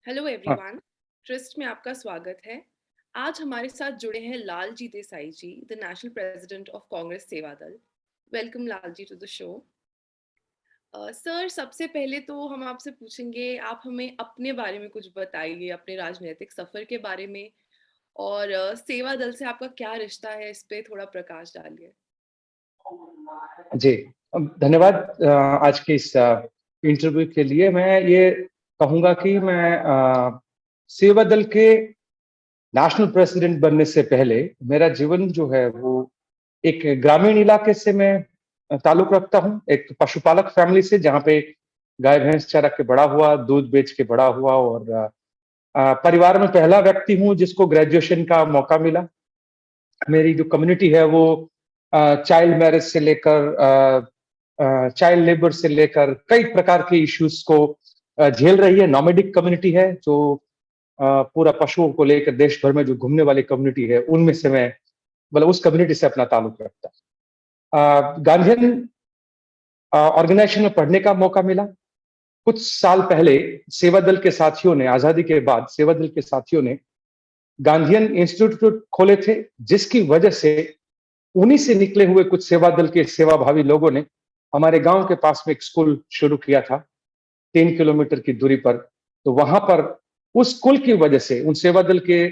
Hello हाँ, everyone. Trust में आपका स्वागत है। आज हमारे साथ जुड़े हैं Lalji Desai ji, the national president of Congress Seva Dal. Welcome Lalji to the show. Sir, सबसे पहले तो हम आपसे पूछेंगे, आप हमें अपने बारे में कुछ बताइए, अपने राजनीतिक सफर के बारे में, और सेवा दल से आपका क्या रिश्ता है, इस पे थोड़ा प्रकाश डालिए। जी। धन्यवाद आज के इस इंटरव्यू के लिए। मैं ये कहूँगा कि मैं सेवा दल के नेशनल प्रेसिडेंट बनने से पहले मेरा जीवन जो है वो एक ग्रामीण इलाके से मैं ताल्लुक रखता हूँ, एक पशुपालक फैमिली से जहाँ पे गाय-भैंस चरा के बड़ा हुआ, दूध बेच के बड़ा हुआ और परिवार में पहला व्यक्ति हूँ जिसको ग्रेजुएशन का मौका मिला। मेरी जो कम्युनिटी है वो चाइल्ड मैरिज से लेकर चाइल्ड लेबर से लेकर कई प्रकार के इश्यूज को झेल रही है। नॉमेडिक कम्युनिटी है जो पूरा पशुओं को लेकर देश भर में जो घूमने वाली कम्युनिटी है उनमें से मैं मतलब उस कम्युनिटी से अपना ताल्लुक रखता हूँ। गांधीयन ऑर्गेनाइजेशन में पढ़ने का मौका मिला। कुछ साल पहले सेवा दल के साथियों ने, आजादी के बाद सेवा दल के साथियों ने गांधीयन इंस्टीट्यूट खोले थे, जिसकी वजह से उन्हीं से निकले हुए कुछ सेवा दल के सेवाभावी लोगों ने हमारे गांव के पास में एक स्कूल शुरू किया था, 3 किलोमीटर की दूरी पर। तो वहां पर उस स्कूल की वजह से, उन सेवा दल के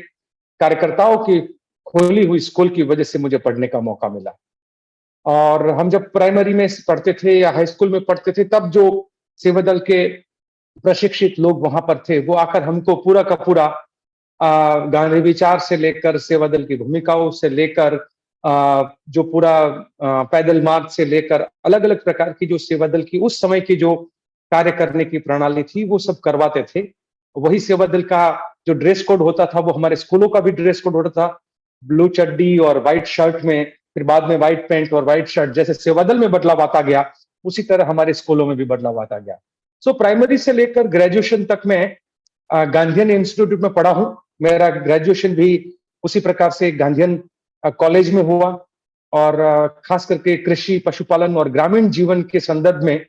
कार्यकर्ताओं की खोली हुई स्कूल की वजह से मुझे पढ़ने का मौका मिला। और हम जब प्राइमरी में पढ़ते थे या हाई स्कूल में पढ़ते थे, तब जो सेवा दल के प्रशिक्षित लोग वहां पर थे, वो आकर हमको पूरा का पूरा गांधी विचार से लेकर सेवा दल की भूमिकाओं से लेकर जो पूरा पैदल मार्च से लेकर अलग अलग प्रकार की जो सेवा दल की उस समय की जो कार्य करने की प्रणाली थी वो सब करवाते थे। वही सेवा दल का जो ड्रेस कोड होता था वो हमारे स्कूलों का भी ड्रेस कोड होता था, ब्लू चड्डी और व्हाइट शर्ट में, फिर बाद में व्हाइट पैंट और व्हाइट शर्ट। जैसे सेवा दल में बदलाव आता गया उसी तरह हमारे स्कूलों में भी बदलाव आता गया। सो प्राइमरी से लेकर ग्रेजुएशन तक मैं गांधीयन इंस्टीट्यूट में पढ़ा हूँ। मेरा ग्रेजुएशन भी उसी प्रकार से गांधीयन कॉलेज में हुआ और खास करके कृषि, पशुपालन और ग्रामीण जीवन के संदर्भ में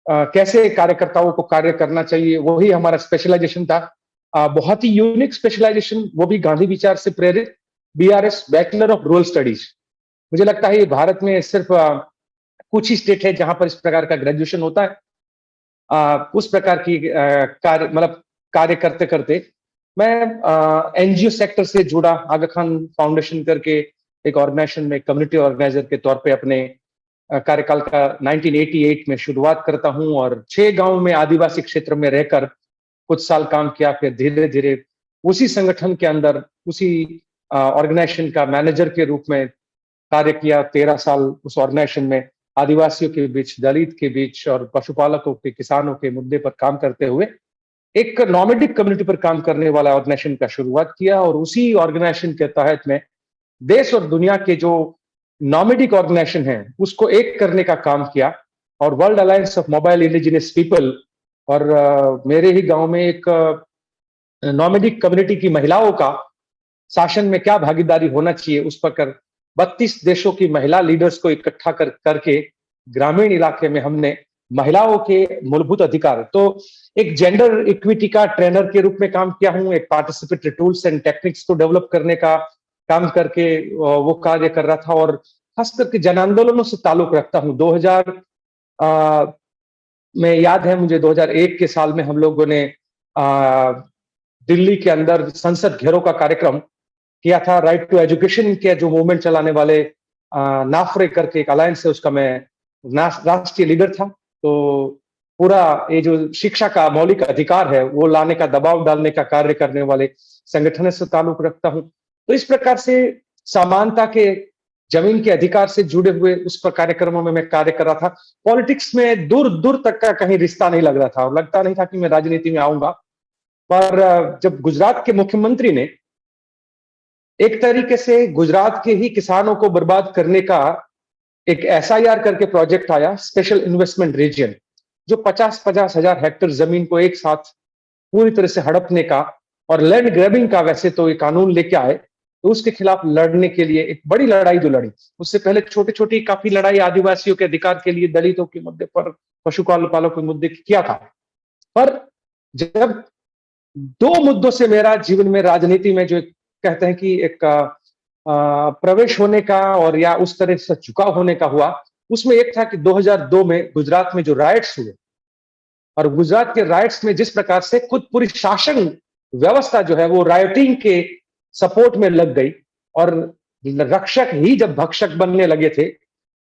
कैसे कार्यकर्ताओं को कार्य करना चाहिए, वही हमारा स्पेशलाइजेशन था। बहुत ही यूनिक स्पेशलाइजेशन, वो भी गांधी विचार से प्रेरित, BRS, bachelor of rural studies. मुझे लगता है ये भारत में सिर्फ कुछ ही स्टेट है जहां पर इस प्रकार का ग्रेजुएशन होता है। उस प्रकार की कार्य मतलब कार्य करते करते मैं एनजीओ सेक्टर से जुड़ा, आगा खान फाउंडेशन करके एक ऑर्गेनाइजेशन में कम्युनिटी ऑर्गेनाइजर के तौर पे अपने कार्यकाल का 1988 में शुरुआत करता हूं और 6 गांव में आदिवासी क्षेत्र में रहकर कुछ साल काम किया। फिर धीरे धीरे उसी संगठन के अंदर, उसी ऑर्गेनाइजेशन का मैनेजर के रूप में कार्य किया। 13 साल उस ऑर्गेनाइजेशन में आदिवासियों के बीच, दलित के बीच और पशुपालकों के, किसानों के मुद्दे पर काम करते हुए एक नॉमेडिक कम्युनिटी पर काम करने वाला ऑर्गेनाइजेशन का शुरुआत किया। और उसी ऑर्गेनाइजेशन के तहत में देश और दुनिया के जो नॉमेडिक ऑर्गेनाइजेशन है उसको एक करने का काम किया। और world alliance of mobile indigenous people और मेरे ही गांव में एक नॉमेडिक कम्युनिटी की महिलाओं का शासन में क्या भागीदारी होना चाहिए उस पर कर 32 देशों की महिला लीडर्स को इकट्ठा करके ग्रामीण इलाके में हमने महिलाओं के मूलभूत अधिकार, तो एक जेंडर इक्विटी का ट्रेनर के रूप में काम किया हूं। एक पार्टिसिपेटरी टूल्स एंड टेक्निक्स को डेवलप करने का काम करके वो कार्य कर रहा था। और खास करके जन आंदोलनों से ताल्लुक रखता हूं। 2000 में याद है मुझे, 2001 के साल में हम लोगों ने दिल्ली के अंदर संसद घेराव का कार्यक्रम किया था। राइट टू एजुकेशन के जो मूवमेंट चलाने वाले नाफरे करके एक अलायंस है, उसका मैं राष्ट्रीय लीडर था। तो पूरा ये जो शिक्षा का मौलिक अधिकार है वो लाने का, दबाव डालने का कार्य करने वाले संगठन से ताल्लुक रखता हूं। तो इस प्रकार से समानता के, जमीन के अधिकार से जुड़े हुए उस पर कार्यक्रमों में मैं कार्य कर रहा था। पॉलिटिक्स में दूर दूर तक का कहीं रिश्ता नहीं लग रहा था और लगता नहीं था कि मैं राजनीति में आऊंगा। पर जब गुजरात के मुख्यमंत्री ने एक तरीके से गुजरात के ही किसानों को बर्बाद करने का एक एसआईआर करके प्रोजेक्ट आया, स्पेशल इन्वेस्टमेंट रीजन, जो 50-50 हजार हेक्टेयर जमीन को एक साथ पूरी तरह से हड़पने का और लैंड ग्रैबिंग का वैसे तो ये कानून लेके आए। तो उसके खिलाफ लड़ने के लिए एक बड़ी लड़ाई जो लड़ी, उससे पहले छोटी छोटी काफी लड़ाई आदिवासियों के अधिकार के लिए, दलितों के मुद्दे पर, पशुपालकों के मुद्दे किया था। पर जब दो मुद्दों से मेरा जीवन में राजनीति में जो कहते हैं कि एक प्रवेश होने का और या उस तरह से झुकाव होने का हुआ, उसमें एक था कि 2002 में गुजरात में जो राइट्स हुए और गुजरात के राइट्स में जिस प्रकार से खुद पूरी शासन व्यवस्था जो है वो राइटिंग के सपोर्ट में लग गई और रक्षक ही जब भक्षक बनने लगे थे,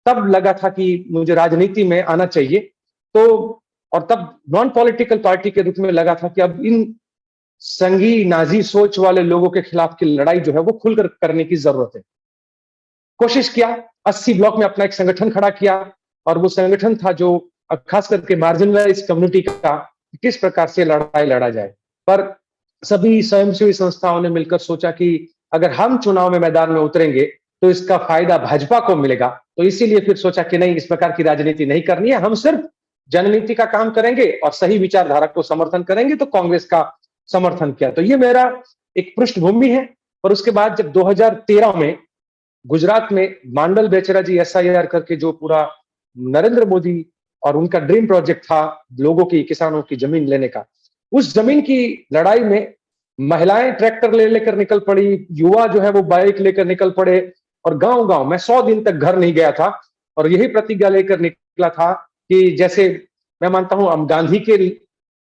तब लगा था कि मुझे राजनीति में आना चाहिए। तो और तब नॉन पॉलिटिकल पार्टी के रूप में लगा था कि अब इन संघी नाजी सोच वाले लोगों के खिलाफ की लड़ाई जो है वो खुलकर करने की जरूरत है। कोशिश किया, 80 ब्लॉक में अपना एक संगठन खड़ा किया और वो संगठन था जो खास करके मार्जिनलाइज कम्युनिटी का किस प्रकार से लड़ाई लड़ा जाए। पर सभी स्वयंसेवी संस्थाओं ने मिलकर सोचा कि अगर हम चुनाव में मैदान में उतरेंगे तो इसका फायदा भाजपा को मिलेगा, तो इसीलिए फिर सोचा कि नहीं, इस प्रकार की राजनीति नहीं करनी है, हम सिर्फ जननीति का काम करेंगे और सही विचारधारा को समर्थन करेंगे। तो कांग्रेस का समर्थन किया। तो ये मेरा एक पृष्ठभूमि है। और उसके बाद जब 2013 में गुजरात में मांडल बेचरा जी एसआईआर करके जो पूरा नरेंद्र मोदी और उनका ड्रीम प्रोजेक्ट था लोगों की, किसानों की जमीन लेने का, उस जमीन की लड़ाई में महिलाएं ट्रैक्टर ले लेकर निकल पड़ी, युवा जो है वो बाइक लेकर निकल पड़े और गांव गांव मैं 100 दिन तक घर नहीं गया था और यही प्रतिज्ञा लेकर निकला था कि जैसे मैं मानता हूं हम गांधी के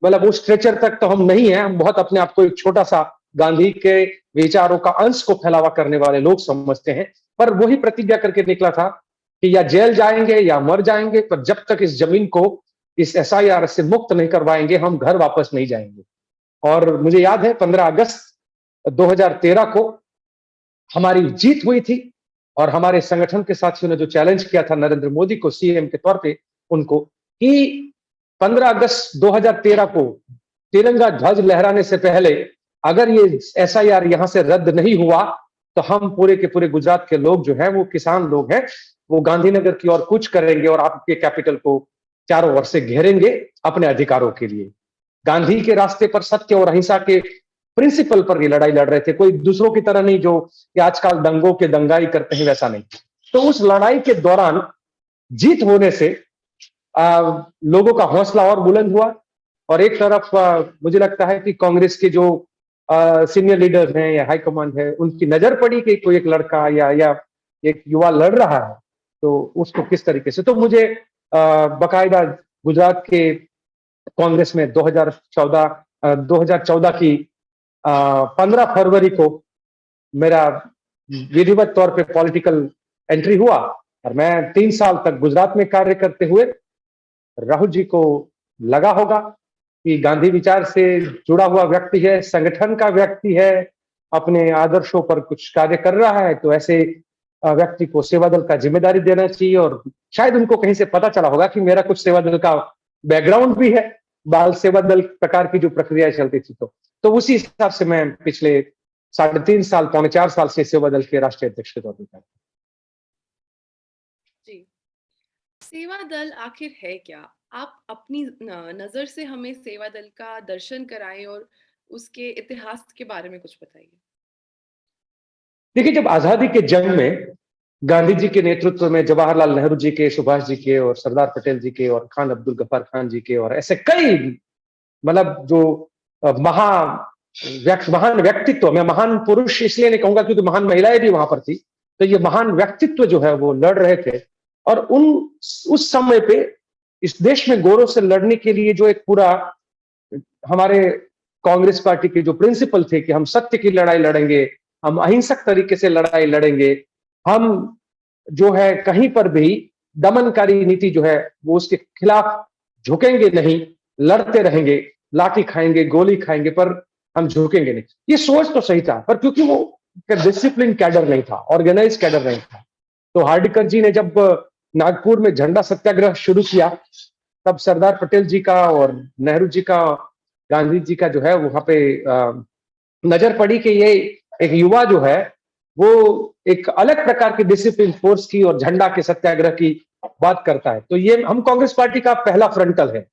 मतलब उस स्ट्रेचर तक तो हम नहीं है, हम बहुत अपने आप को एक छोटा सा गांधी के विचारों का अंश को फैलावा करने वाले लोग समझते हैं। पर वही प्रतिज्ञा करके निकला था कि या जेल जाएंगे या मर जाएंगे, पर जब तक इस जमीन को इस एसआईआर से मुक्त नहीं करवाएंगे हम घर वापस नहीं जाएंगे। और मुझे याद है 15 अगस्त 2013 को हमारी जीत हुई थी और हमारे संगठन के साथियों ने जो चैलेंज किया था नरेंद्र मोदी को सीएम के तौर पे उनको, कि 15 अगस्त 2013 को तिरंगा ध्वज लहराने से पहले अगर ये एसआईआर यहां से रद्द नहीं हुआ तो हम पूरे के पूरे गुजरात के लोग जो हैं वो किसान लोग हैं वो गांधीनगर की ओर कूच करेंगे और आपके कैपिटल को चारों ओर से घेरेंगे अपने अधिकारों के लिए। गांधी के रास्ते पर सत्य और अहिंसा के प्रिंसिपल पर ये लड़ाई लड़ रहे थे, कोई दूसरों की तरह नहीं जो कि आजकल दंगों के दंगाई करते हैं, वैसा नहीं। तो उस लड़ाई के दौरान जीत होने से लोगों का हौसला और बुलंद हुआ और एक तरफ मुझे लगता है कि कांग्रेस के जो सीनियर लीडर हैं या हाईकमांड है उनकी नजर पड़ी कि कोई एक लड़का या एक युवा लड़ रहा है तो उसको किस तरीके से, तो मुझे बकायदा गुजरात के कांग्रेस में 2014 की 15 फरवरी को मेरा विधिवत तौर पे पॉलिटिकल एंट्री हुआ और मैं 3 साल तक गुजरात में कार्य करते हुए, राहुल जी को लगा होगा कि गांधी विचार से जुड़ा हुआ व्यक्ति है, संगठन का व्यक्ति है, अपने आदर्शों पर कुछ कार्य कर रहा है, तो ऐसे व्यक्ति को सेवा दल का जिम्मेदारी देना चाहिए। और शायद उनको कहीं से पता चला होगा कि मेरा कुछ सेवा दल का बैकग्राउंड भी है, बाल सेवा दल प्रकार की जो प्रक्रिया चलती थी, तो उसी हिसाब से मैं पिछले 3.5 साल, 3.25 साल से सेवा दल के राष्ट्रीय अध्यक्ष के तौर पर। जी, सेवा दल आखिर है क्या? आप अपनी नजर से हमें सेवा दल का दर्शन कराएं और उसके इतिहास के बारे में कुछ बताइए। देखिए, जब आजादी के जंग में गांधी जी के नेतृत्व में जवाहरलाल नेहरू जी के, सुभाष जी के और सरदार पटेल जी के और खान अब्दुल गफ्फार खान जी के और ऐसे कई मतलब जो महान व्यक्तित्व, मैं महान पुरुष इसलिए नहीं कहूंगा क्योंकि महान महिलाएं भी वहां पर थी, तो ये महान व्यक्तित्व जो है वो लड़ रहे थे और उस समय पे इस देश में गौरव से लड़ने के लिए जो एक पूरा हमारे कांग्रेस पार्टी के जो प्रिंसिपल थे कि हम सत्य की लड़ाई लड़ेंगे, हम अहिंसक तरीके से लड़ाई लड़ेंगे, हम जो है कहीं पर भी दमनकारी नीति जो है वो उसके खिलाफ झुकेंगे नहीं, लड़ते रहेंगे, लाठी खाएंगे, गोली खाएंगे, पर हम झुकेंगे नहीं। ये सोच तो सही था, पर क्योंकि वो डिसिप्लिन कैडर नहीं था, ऑर्गेनाइज कैडर नहीं था, तो हार्डिकर जी ने जब नागपुर में झंडा सत्याग्रह शुरू किया, तब सरदार पटेल जी का और नेहरू जी का, गांधी जी का जो है वहां पे नजर पड़ी कि ये एक युवा जो है वो एक अलग प्रकार की डिसिप्लिन फोर्स की और झंडा के सत्याग्रह की बात करता है। तो ये हम कांग्रेस पार्टी का पहला फ्रंटल है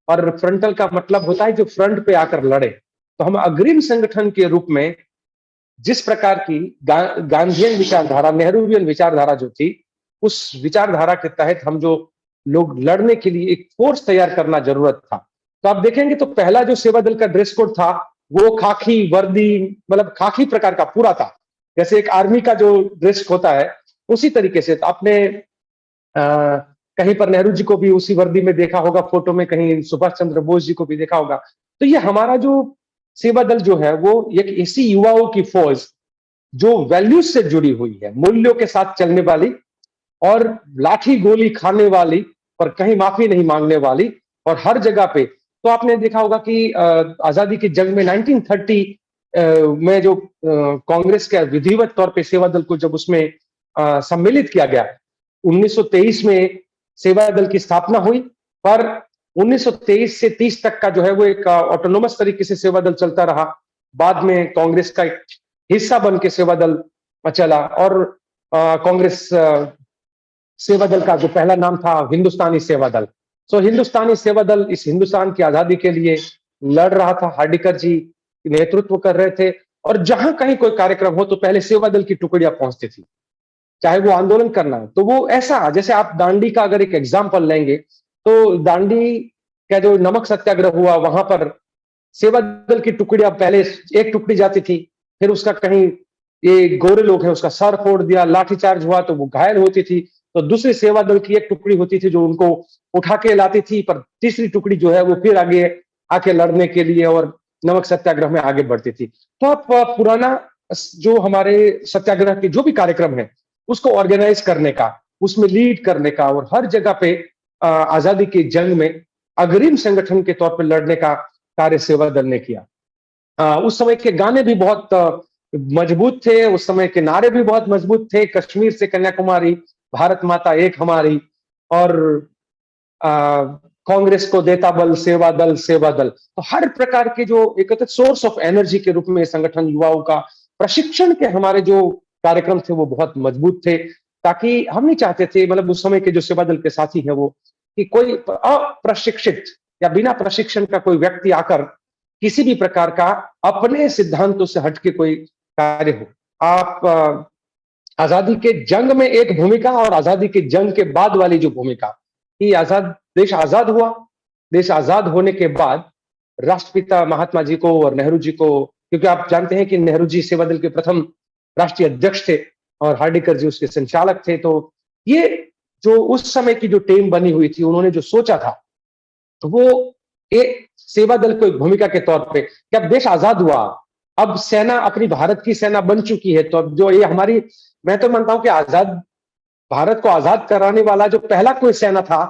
और फ्रंटल का मतलब होता है जो फ्रंट पे आकर लड़े। तो हम अग्रिम संगठन के रूप में जिस प्रकार की गांधीयन विचारधारा, नेहरूवियन विचारधारा जो थी, उस विचारधारा के तहत हम जो लोग लड़ने के लिए एक फोर्स तैयार करना जरूरत था। तो आप देखेंगे तो पहला जो सेवा दल का ड्रेस कोड था वो खाकी वर्दी, मतलब खाकी प्रकार का पूरा था, जैसे एक आर्मी का जो ड्रेस होता है उसी तरीके से। तो आपने कहीं पर नेहरू जी को भी उसी वर्दी में देखा होगा फोटो में, कहीं सुभाष चंद्र बोस जी को भी देखा होगा। तो ये हमारा जो सेवा दल जो है वो एक ऐसी युवाओं की फौज जो वैल्यूज से जुड़ी हुई है, मूल्यों के साथ चलने वाली और लाठी गोली खाने वाली, पर कहीं माफी नहीं मांगने वाली, और हर जगह पे। तो आपने देखा होगा कि आजादी की जंग में 1930 में जो कांग्रेस के विधिवत तौर पे सेवा दल को जब उसमें सम्मिलित किया गया, 1923 में सेवा दल की स्थापना हुई, पर 1923 से 30 तक का जो है वो एक ऑटोनोमस तरीके से सेवा दल चलता रहा। बाद में कांग्रेस का एक हिस्सा बन के सेवा दल चला, और कांग्रेस सेवा दल का जो पहला नाम था हिंदुस्तानी सेवा दल। सो हिंदुस्तानी सेवा दल इस हिंदुस्तान की आजादी के लिए लड़ रहा था, हार्डिकर जी नेतृत्व कर रहे थे, और जहां कहीं कोई कार्यक्रम हो तो पहले सेवा दल की टुकड़ियां पहुंचती थी, चाहे वो आंदोलन करना है। तो वो ऐसा, जैसे आप दांडी का अगर एक एग्जाम्पल लेंगे, तो दांडी का जो नमक सत्याग्रह हुआ, वहां पर सेवा दल की टुकड़ियां पहले एक टुकड़ी जाती थी, फिर उसका कहीं ये गोरे लोग हैं उसका सर फोड़ दिया, लाठीचार्ज हुआ तो वो घायल होती थी, तो दूसरी सेवा दल की एक टुकड़ी होती थी जो उनको उठा के लाती थी, पर तीसरी टुकड़ी जो है वो फिर आगे आके लड़ने के लिए और नमक सत्याग्रह में आगे बढ़ती थी। तो आप पुराना जो हमारे सत्याग्रह के जो भी कार्यक्रम है उसको ऑर्गेनाइज करने का, उसमें लीड करने का, और हर जगह पे आजादी की जंग में अग्रिम संगठन के तौर पर लड़ने का कार्य सेवा दल ने किया। उस समय के गाने भी बहुत मजबूत थे, उस समय के नारे भी बहुत मजबूत थे, कश्मीर से कन्याकुमारी, भारत माता एक हमारी, और कांग्रेस को देता बल, सेवा दल सेवा दल। तो हर प्रकार के जो एक सोर्स ऑफ एनर्जी के रूप में संगठन युवाओं का प्रशिक्षण के हमारे जो कार्यक्रम थे वो बहुत मजबूत थे, ताकि हम नहीं चाहते थे, मतलब उस समय के जो सेवा दल के साथी हैं वो, कि कोई अप्रशिक्षित या बिना प्रशिक्षण का कोई व्यक्ति आकर किसी भी प्रकार का अपने सिद्धांतों से हटके कोई कार्य हो। आप आजादी के जंग में एक भूमिका और आजादी के जंग के बाद वाली जो भूमिका, कि देश आजाद हुआ, देश आजाद होने के बाद राष्ट्रपिता महात्मा जी को और नेहरू जी को, क्योंकि आप जानते हैं कि नेहरू जी सेवा दल के प्रथम राष्ट्रीय अध्यक्ष थे और हार्डिकर जी उसके संचालक थे। तो ये जो उस समय की जो टीम बनी हुई थी, उन्होंने जो सोचा था, तो वो एक सेवा दल को एक भूमिका के तौर पे, कि अब देश आजाद हुआ, अब सेना अपनी भारत की सेना बन चुकी है, तो अब जो ये हमारी, मैं तो मानता हूं कि आजाद भारत को आजाद कराने वाला जो पहला कोई सेना था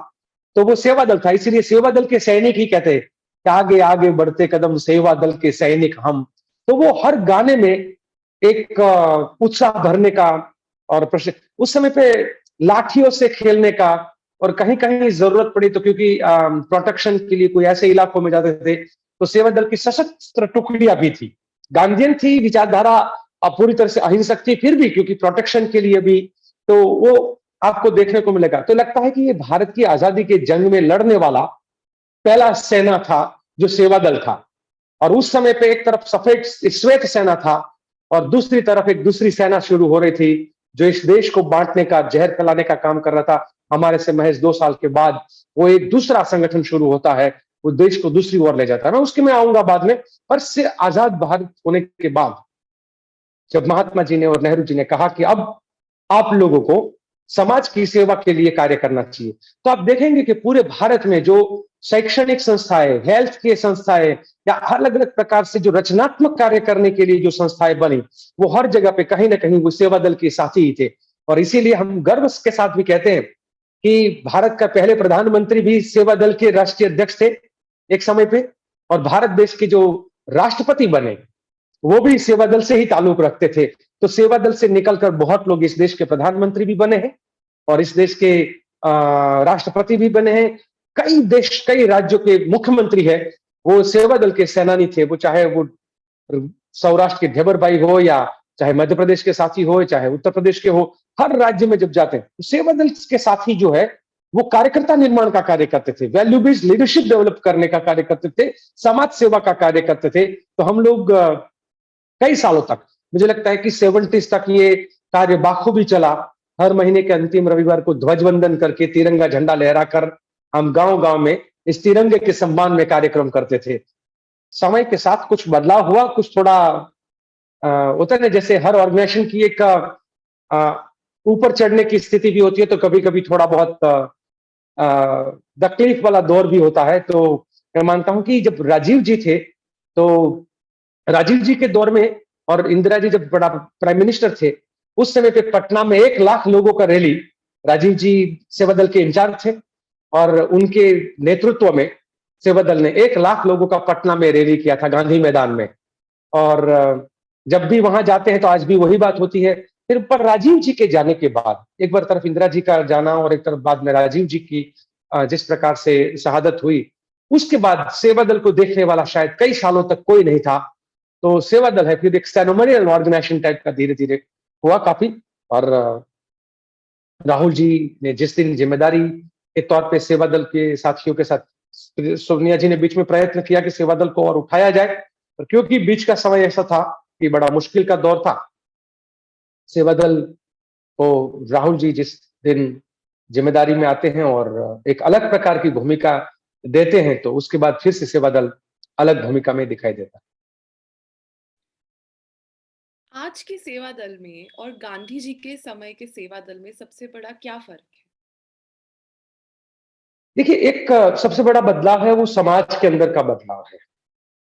तो वो सेवा दल था। इसीलिए सेवा दल के सैनिक ही कहते हैं कि आगे आगे बढ़ते कदम सेवा दल के सैनिक हम। तो वो हर गाने में एक उत्साह भरने का, और उस समय पे लाठियों से खेलने का, और कहीं कहीं जरूरत पड़ी तो, क्योंकि प्रोटेक्शन के लिए कोई ऐसे इलाकों में जाते थे, तो सेवा दल की सशस्त्र टुकड़ियां भी थी, गांधीयन थी विचारधारा, पूरी तरह से अहिंसक थी, फिर भी क्योंकि प्रोटेक्शन के लिए भी, तो वो आपको देखने को मिलेगा। तो लगता है कि ये भारत की आजादी के जंग में लड़ने वाला पहला सेना था जो सेवा दल था, और उस समय पे एक तरफ सफेद श्वेत सेना था और दूसरी तरफ एक दूसरी सेना शुरू हो रही थी जो इस देश को बांटने का, जहर फैलाने का काम कर रहा था। हमारे से महज 2 साल के बाद वो एक दूसरा संगठन शुरू होता है, वो देश को दूसरी ओर ले जाता है। मैं उसके में आऊंगा बाद में। पर से आजाद भारत होने के बाद जब महात्मा जी ने और नेहरू जी ने कहा कि अब आप लोगों को समाज की सेवा के लिए कार्य करना चाहिए, तो आप देखेंगे कि पूरे भारत में जो शैक्षणिक संस्थाएं, हेल्थ के संस्थाएं, या अलग अलग प्रकार से जो रचनात्मक कार्य करने के लिए जो संस्थाएं बनी, वो हर जगह पे कहीं ना कहीं वो सेवा दल के साथी ही थे। और इसीलिए हम गर्व के साथ भी कहते हैं कि भारत का पहले प्रधानमंत्री भी सेवा दल के राष्ट्रीय अध्यक्ष थे एक समय पे, और भारत देश के जो राष्ट्रपति बने वो भी सेवा दल से ही ताल्लुक रखते थे। तो सेवा दल से निकलकर बहुत लोग इस देश के प्रधानमंत्री भी बने हैं और इस देश के राष्ट्रपति भी बने हैं। कई राज्यों के मुख्यमंत्री है वो सेवा दल के सेनानी थे, वो चाहे वो सौराष्ट्र के ढेबर भाई हो, या चाहे मध्य प्रदेश के साथी हो, चाहे उत्तर प्रदेश के हो, हर राज्य में जब जाते हैं तो सेवा दल के साथी जो है वो कार्यकर्ता निर्माण का कार्य करते थे, वैल्यू बेस्ड लीडरशिप डेवलप करने का कार्य करते थे, समाज सेवा का कार्य करते थे। तो हम लोग कई सालों तक, मुझे लगता है कि 70s तक ये कार्य बाखूबी चला। हर महीने के अंतिम रविवार को ध्वजवंदन करके तिरंगा झंडा लहराकर हम गांव गांव में इस तिरंगे के सम्मान में कार्यक्रम करते थे। समय के साथ कुछ बदलाव हुआ, कुछ थोड़ा होता है ना, जैसे हर ऑर्गेनाइजेशन की एक ऊपर चढ़ने की स्थिति भी होती है, तो कभी-कभी थोड़ा बहुत तकलीफ वाला दौर भी होता है। तो मैं मानता हूँ कि जब राजीव जी थे, तो राजीव जी के दौर में और इंदिरा जी जब बड़ा प्राइम मिनिस्टर थे, उस समय पे पटना में 1 लाख लोगों का रैली, राजीव जी सेवा दल के इंचार्ज थे और उनके नेतृत्व में सेवा दल ने 1 लाख लोगों का पटना में रैली किया था गांधी मैदान में। और जब भी वहां जाते हैं तो आज भी वही बात होती है। फिर पर राजीव जी के जाने के बाद, एक बार तरफ इंदिरा जी का जाना और एक तरफ बाद में राजीव जी की जिस प्रकार से शहादत हुई, उसके बाद सेवा दल को देखने वाला शायद कई सालों तक कोई नहीं था। तो सेवा दल है फिर एक सेरेमोनियल ऑर्गेनाइजेशन टाइप का धीरे-धीरे हुआ काफी। और राहुल जी ने जिस दिन जिम्मेदारी के तौर पे सेवा दल के साथियों के साथ, सोनिया जी ने बीच में प्रयत्न किया कि सेवा दल को और उठाया जाए, और क्योंकि बीच का समय ऐसा था कि बड़ा मुश्किल का दौर था, सेवा दल को राहुल जी जिस दिन जिम्मेदारी में आते हैं और एक अलग प्रकार की भूमिका देते हैं, तो उसके बाद फिर से सेवा दल अलग भूमिका में दिखाई देता है। आज के सेवा दल में और गांधी जी के समय के सेवा दल में सबसे बड़ा क्या फर्क है? देखिए, एक सबसे बड़ा बदलाव है वो समाज के अंदर का बदलाव है।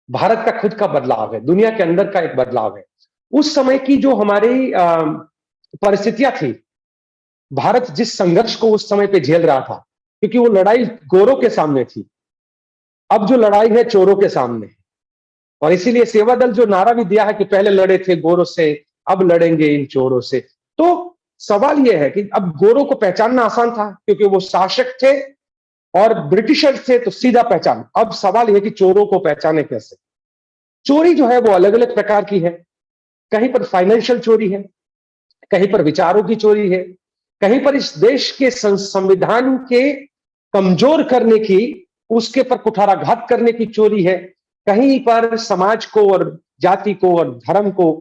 भारत का खुद का बदलाव है, दुनिया के अंदर का एक बदलाव है। उस समय की जो हमारी परिस्थितियां थी, भारत जिस संघर्ष को उस समय पे झेल रहा था, क्योंकि वो लड़ाई गोरों के सामने थी। अब जो लड़ाई है चोरों के सामने, और इसीलिए सेवा दल जो नारा भी दिया है कि पहले लड़े थे गोरों से, अब लड़ेंगे इन चोरों से। तो सवाल यह है कि अब गोरों को पहचानना आसान था क्योंकि वो शासक थे और ब्रिटिशर थे, तो सीधा पहचान। अब सवाल यह है कि चोरों को पहचाने कैसे। चोरी जो है वो अलग अलग प्रकार की है। कहीं पर फाइनेंशियल चोरी है, कहीं पर विचारों की चोरी है, कहीं पर इस देश के संविधान के कमजोर करने की, उसके पर कुठाराघात करने की चोरी है। कहीं पर समाज को और जाति को और धर्म को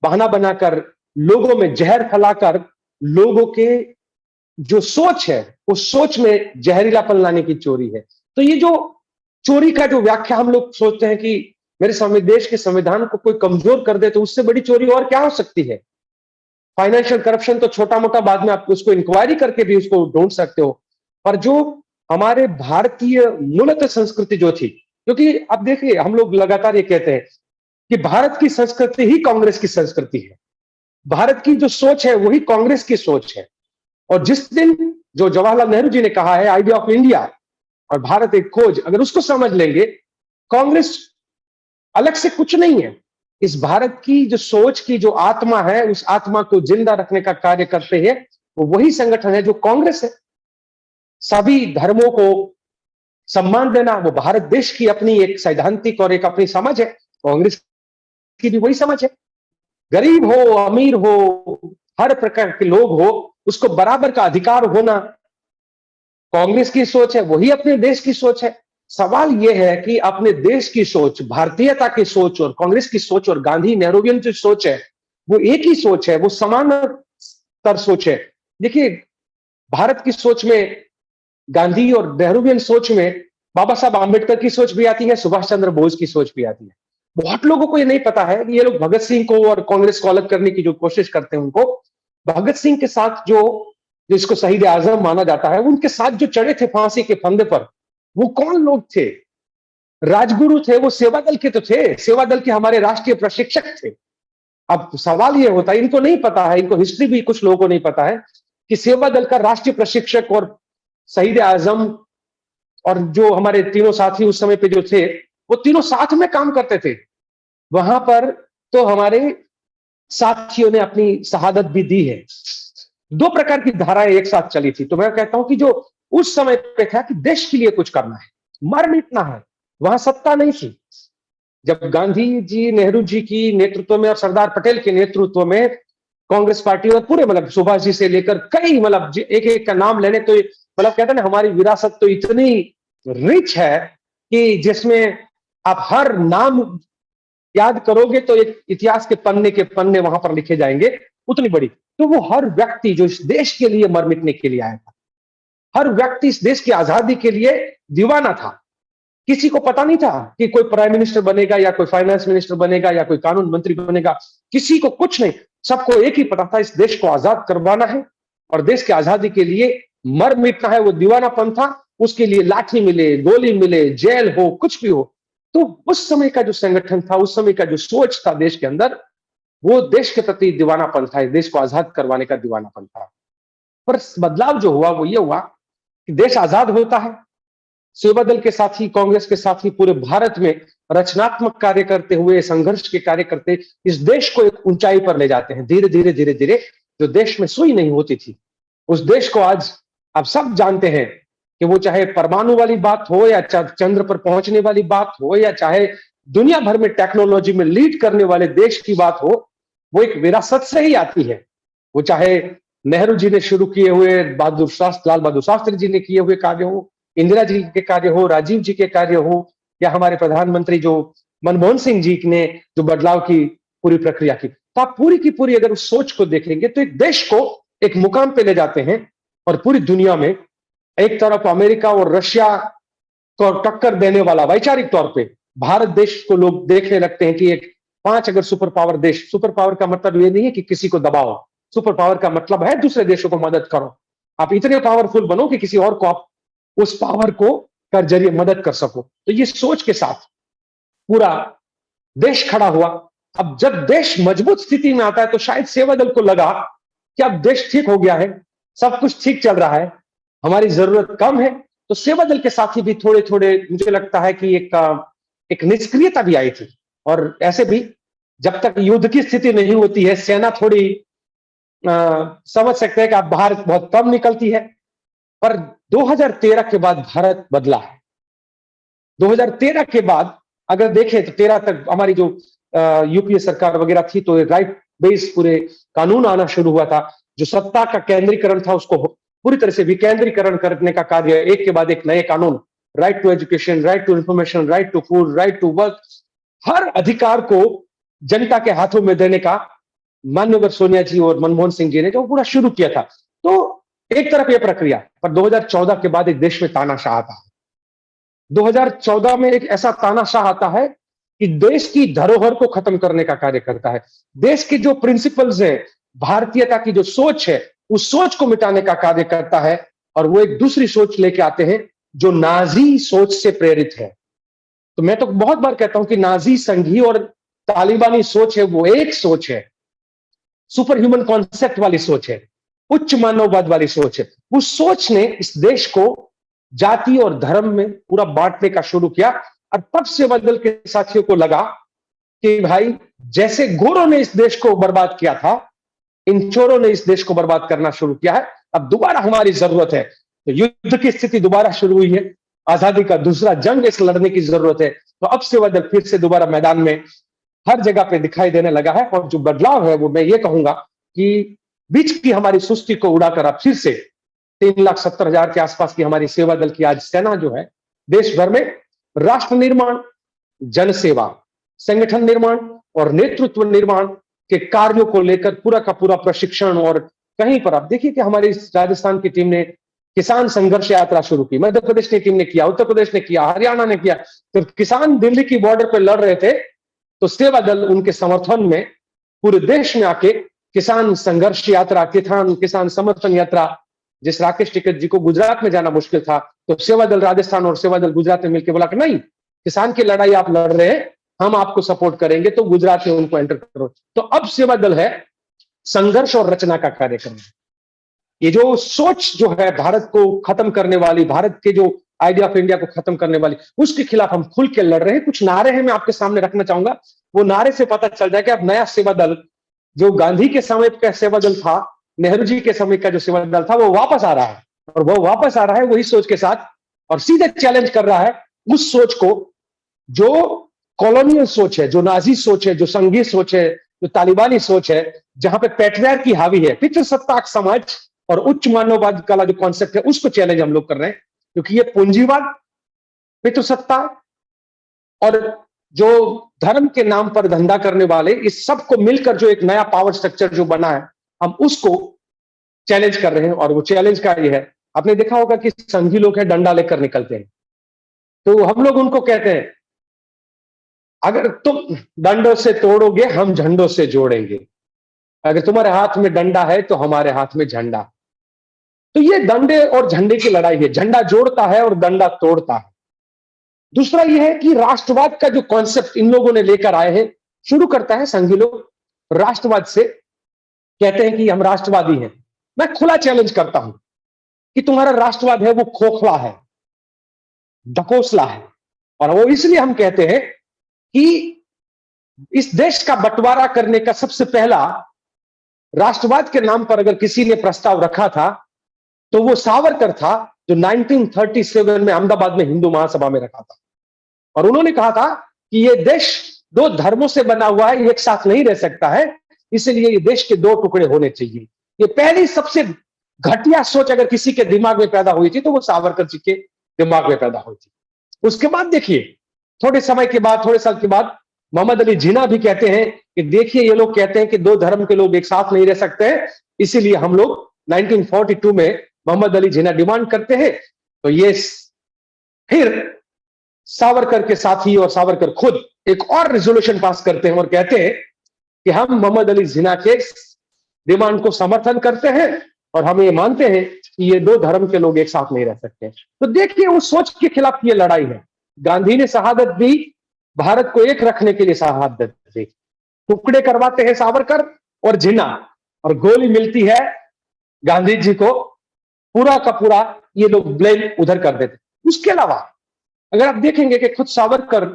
बहाना बनाकर लोगों में जहर फैलाकर लोगों के जो सोच है उस सोच में जहरीलापन लाने की चोरी है। तो ये जो चोरी का जो व्याख्या हम लोग सोचते हैं कि मेरे देश के संविधान को कोई कमजोर कर दे, तो उससे बड़ी चोरी और क्या हो सकती है। फाइनेंशियल करप्शन तो छोटा मोटा, बाद में आप उसको इंक्वायरी करके भी उसको ढूंढ सकते हो। पर जो हमारे भारतीय मूलतः संस्कृति जो थी, क्योंकि अब देखिए हम लोग लगातार ये कहते हैं कि भारत की संस्कृति ही कांग्रेस की संस्कृति है। भारत की जो सोच है वही कांग्रेस की सोच है। और जिस दिन जो जवाहरलाल नेहरू जी ने कहा है आइडिया ऑफ इंडिया और भारत एक खोज, अगर उसको समझ लेंगे, कांग्रेस अलग से कुछ नहीं है। इस भारत की जो सोच की जो आत्मा है, उस आत्मा को जिंदा रखने का कार्य करते हैं, वो वही संगठन है जो कांग्रेस है। सभी धर्मों को सम्मान देना, वो भारत देश की अपनी एक सैद्धांतिक और एक अपनी समझ है। कांग्रेस की भी वही समझ है। गरीब हो, अमीर हो, हर प्रकार के लोग हो, उसको बराबर का अधिकार होना कांग्रेस की सोच है, वही अपने देश की सोच है। सवाल यह है कि अपने देश की सोच, भारतीयता की सोच और कांग्रेस की सोच और गांधी नेहरूवियन जो सोच है, वो एक ही सोच है, वो समान तर सोच है। देखिए, भारत की सोच में, गांधी और नेहरूवियन सोच में बाबा साहब आंबेडकर की सोच भी आती है, सुभाष चंद्र बोस की सोच भी आती है। बहुत लोगों को ये नहीं पता है कि ये लोग भगत सिंह को और कांग्रेस को अलग करने की जो कोशिश करते हैं, उनको भगत सिंह के साथ जो जिसको शहीद आजम माना जाता है, उनके साथ जो चढ़े थे फांसी के फंदे पर, वो कौन लोग थे? राजगुरु थे, वो सेवा दल के तो थे, सेवा दल के हमारे राष्ट्रीय प्रशिक्षक थे। अब सवाल ये होता है, इनको नहीं पता है, इनको हिस्ट्री भी कुछ लोगों को नहीं पता है कि सेवा दल का राष्ट्रीय प्रशिक्षक और शहीद आजम और जो हमारे तीनों साथी उस समय पे जो थे, वो तीनों साथ में काम करते थे। वहां पर तो हमारे साथियों ने अपनी शहादत भी दी है। दो प्रकार की धाराएं एक साथ चली थी। तो मैं कहता हूं कि जो उस समय पे था कि देश के लिए कुछ करना है, मर मिटना है, वहां सत्ता नहीं थी। जब गांधी जी, नेहरू जी की नेतृत्व में और सरदार पटेल के नेतृत्व में कांग्रेस पार्टी और पूरे मतलब सुभाष जी से लेकर कई मतलब एक एक का नाम लेने, तो मतलब कहते हैं ना, हमारी विरासत तो इतनी रिच है कि जिसमें आप हर नाम याद करोगे तो एक इतिहास के पन्ने वहां पर लिखे जाएंगे, उतनी बड़ी। तो वो हर व्यक्ति जो इस देश के लिए मर मिटने के लिए आया था, हर व्यक्ति इस देश की आजादी के लिए दीवाना था। किसी को पता नहीं था कि कोई प्राइम मिनिस्टर बनेगा या कोई फाइनेंस मिनिस्टर बनेगा या कोई कानून मंत्री बनेगा, किसी को कुछ नहीं। सबको एक ही पता था, इस देश को आजाद करवाना है और देश की आजादी के लिए मर मिटना है। वो दीवानापन था, उसके लिए लाठी मिले, गोली मिले, जेल हो, कुछ भी हो। तो उस समय का जो संगठन था, उस समय का जो सोच था देश के अंदर, वो देश के प्रति दीवानापन था, देश को आजाद करवाने का दीवानापन था। पर बदलाव जो हुआ वो ये हुआ कि देश आजाद होता है, सेवा दल के साथी, कांग्रेस के साथी पूरे भारत में रचनात्मक कार्य करते हुए, संघर्ष के कार्य करते इस देश को एक ऊंचाई पर ले जाते हैं। धीरे धीरे धीरे धीरे जो देश में सुई नहीं होती थी, उस देश को आज आप सब जानते हैं कि वो चाहे परमाणु वाली बात हो या चंद्र पर पहुंचने वाली बात हो या चाहे दुनिया भर में टेक्नोलॉजी में लीड करने वाले देश की बात हो, वो एक विरासत से ही आती है। वो चाहे नेहरू जी ने शुरू किए हुए लाल बहादुर शास्त्री जी ने किए हुए कार्य हो, इंदिरा जी के कार्य हो, राजीव जी के कार्य हो, या हमारे प्रधानमंत्री जो मनमोहन सिंह जी ने जो बदलाव की पूरी प्रक्रिया की। तो आप पूरी की पूरी अगर उस सोच को देखेंगे तो एक देश को एक मुकाम पे ले जाते हैं और पूरी दुनिया में एक तरफ अमेरिका और रशिया को टक्कर देने वाला वैचारिक तौर पे भारत देश को लोग देखने लगते हैं कि एक 5 अगर सुपर पावर देश, सुपर पावर का मतलब ये नहीं है कि किसी को दबाओ, सुपर पावर का मतलब है दूसरे देशों को मदद करो। आप इतने पावरफुल बनो कि किसी और को आप उस पावर को कर जरिए मदद कर सको। तो ये सोच के साथ पूरा देश खड़ा हुआ। अब जब देश मजबूत स्थिति में आता है तो शायद सेवा दल को लगा कि अब देश ठीक हो गया है, सब कुछ ठीक चल रहा है, हमारी जरूरत कम है। तो सेवा दल के साथी भी थोड़े थोड़े, मुझे लगता है कि एक निष्क्रियता भी आई थी। और ऐसे भी जब तक युद्ध की स्थिति नहीं होती है, सेना थोड़ी समझ सकते हैं कि अब बाहर बहुत कम निकलती है। पर 2013 के बाद भारत बदला है। 2013 के बाद अगर देखें तो 13 तक हमारी जो यूपीए सरकार वगैरह थी, तो राइट बेस पूरे कानून आना शुरू हुआ था। जो सत्ता का केंद्रीकरण था उसको पूरी तरह से विकेंद्रीकरण करने का कार्य, एक के बाद एक नए कानून, right to education, right to information, right to food, right to work, हर अधिकार को जनता के हाथों में देने का माननीय सोनिया जी और मनमोहन सिंह जी ने जो पूरा शुरू किया था। तो एक तरफ यह प्रक्रिया, पर 2014 के बाद एक देश में तानाशाह आता है। 2014 में एक ऐसा तानाशाह आता है कि देश की धरोहर को खत्म करने का कार्य करता है। देश के जो प्रिंसिपल्स है, भारतीयता की जो सोच है, उस सोच को मिटाने का कार्य करता है। और वो एक दूसरी सोच लेके आते हैं जो नाजी सोच से प्रेरित है। तो मैं तो बहुत बार कहता हूं कि नाजी, संघी और तालिबानी सोच है, वो एक सोच है, सुपर ह्यूमन कॉन्सेप्ट वाली सोच है, उच्च मानववाद वाली सोच है। उस सोच ने इस देश को जाति और धर्म में पूरा बांटने का शुरू किया। और तब सेवा दल के साथियों को लगा कि भाई, जैसे गोरों ने इस देश को बर्बाद किया था, इन चोरों ने इस देश को बर्बाद करना शुरू किया है। अब दोबारा हमारी जरूरत है। तो युद्ध की स्थिति दोबारा शुरू हुई है, आजादी का दूसरा जंग इस लड़ने की जरूरत है। तो अब सेवा दल फिर से दोबारा मैदान में हर जगह पे दिखाई देने लगा है। और जो बदलाव है वो मैं ये कहूंगा कि बीच की हमारी सुस्ती को उड़ाकर अब फिर से 3,70,000 के आसपास की हमारी सेवा दल की आज सेना जो है, देश भर में राष्ट्र निर्माण, जनसेवा, संगठन निर्माण और नेतृत्व निर्माण के कार्यों को लेकर पूरा का पूरा प्रशिक्षण। और कहीं पर आप देखिए कि हमारी राजस्थान की टीम ने किसान संघर्ष यात्रा शुरू की, मध्य प्रदेश की टीम ने किया, उत्तर प्रदेश ने किया, हरियाणा ने किया। तो किसान दिल्ली की बॉर्डर पर लड़ रहे थे, तो सेवा दल उनके समर्थन में पूरे देश में आके किसान संघर्ष यात्रा, किसान समर्थन यात्रा, जिस राकेश टिकैत जी को गुजरात में जाना मुश्किल था, तो सेवा दल राजस्थान और सेवा दल गुजरात में मिलकर बोला कि नहीं, किसान की लड़ाई आप लड़ रहे हैं, हम आपको सपोर्ट करेंगे, तो गुजरात में उनको एंटर करो। तो अब सेवा दल है संघर्ष और रचना का कार्यक्रम। ये जो सोच जो है भारत को खत्म करने वाली, भारत के जो आइडिया ऑफ इंडिया को खत्म करने वाली, उसके खिलाफ हम खुल के लड़ रहे हैं। कुछ नारे हैं, मैं आपके सामने रखना चाहूंगा। वो नारे से पता चल जाए कि अब नया सेवा दल, जो गांधी के समय का सेवा दल था, नेहरू जी के समय का जो सेवा दल था, वो वापस आ रहा है। और वो वापस आ रहा है वही सोच के साथ, और सीधे चैलेंज कर रहा है उस सोच को जो कॉलोनियल सोच है, जो नाजी सोच है, जो संघीय सोच है, जो तालिबानी सोच है, जहां पे पैट्रियार्की हावी है, पितृसत्ताक समाज और उच्च मानववाद का जो कॉन्सेप्ट है, उसको चैलेंज हम लोग कर रहे हैं। क्योंकि ये पूंजीवाद, पितृसत्ता और जो धर्म के नाम पर धंधा करने वाले, इस सब को मिलकर जो एक नया पावर स्ट्रक्चर जो बना है, हम उसको चैलेंज कर रहे हैं। और वो चैलेंज का ये है, आपने देखा होगा कि संघी लोग हैं, डंडा लेकर निकलते हैं, तो हम लोग उनको कहते हैं, अगर तुम डंडों से तोड़ोगे हम झंडों से जोड़ेंगे, अगर तुम्हारे हाथ में डंडा है तो हमारे हाथ में झंडा। तो ये डंडे और झंडे की लड़ाई है, झंडा जोड़ता है और डंडा तोड़ता है। दूसरा यह है कि राष्ट्रवाद का जो कॉन्सेप्ट इन लोगों ने लेकर आए हैं, शुरू करता है संघी लोग राष्ट्रवाद से, कहते हैं कि हम राष्ट्रवादी हैं। मैं खुला चैलेंज करता हूं कि तुम्हारा राष्ट्रवाद है वो खोखला है, ढकोसला है। और वो इसलिए हम कहते हैं कि इस देश का बंटवारा करने का सबसे पहला राष्ट्रवाद के नाम पर अगर किसी ने प्रस्ताव रखा था तो वो सावरकर था, जो 1937 में अहमदाबाद में हिंदू महासभा में रखा था। और उन्होंने कहा था कि ये देश दो धर्मों से बना हुआ है, एक साथ नहीं रह सकता है, इसलिए ये देश के दो टुकड़े होने चाहिए। ये पहली सबसे घटिया सोच अगर किसी के दिमाग में पैदा हुई थी तो वो सावरकर जी के दिमाग में पैदा हुई थी। उसके बाद देखिए, थोड़े समय के बाद, थोड़े साल के बाद मोहम्मद अली जिन्ना भी कहते हैं कि देखिए, ये लोग कहते हैं कि दो धर्म के लोग एक साथ नहीं रह सकते हैं, इसीलिए हम लोग 1942 में मोहम्मद अली जिन्ना डिमांड करते हैं। तो ये फिर सावरकर के साथी और सावरकर खुद एक और रेजोल्यूशन पास करते हैं और कहते हैं कि हम मोहम्मद अली जिन्ना के डिमांड को समर्थन करते हैं और हम ये मानते हैं कि ये दो धर्म के लोग एक साथ नहीं रह सकते। तो देखिए, उस सोच के खिलाफ ये लड़ाई है। गांधी ने शहादत दी, भारत को एक रखने के लिए शहादत दी। टुकड़े करवाते हैं सावरकर और जिन्ना, और गोली मिलती है गांधी जी को, पूरा का पूरा ये लोग ब्लेम उधर कर देते। उसके अलावा अगर आप देखेंगे कि खुद सावरकर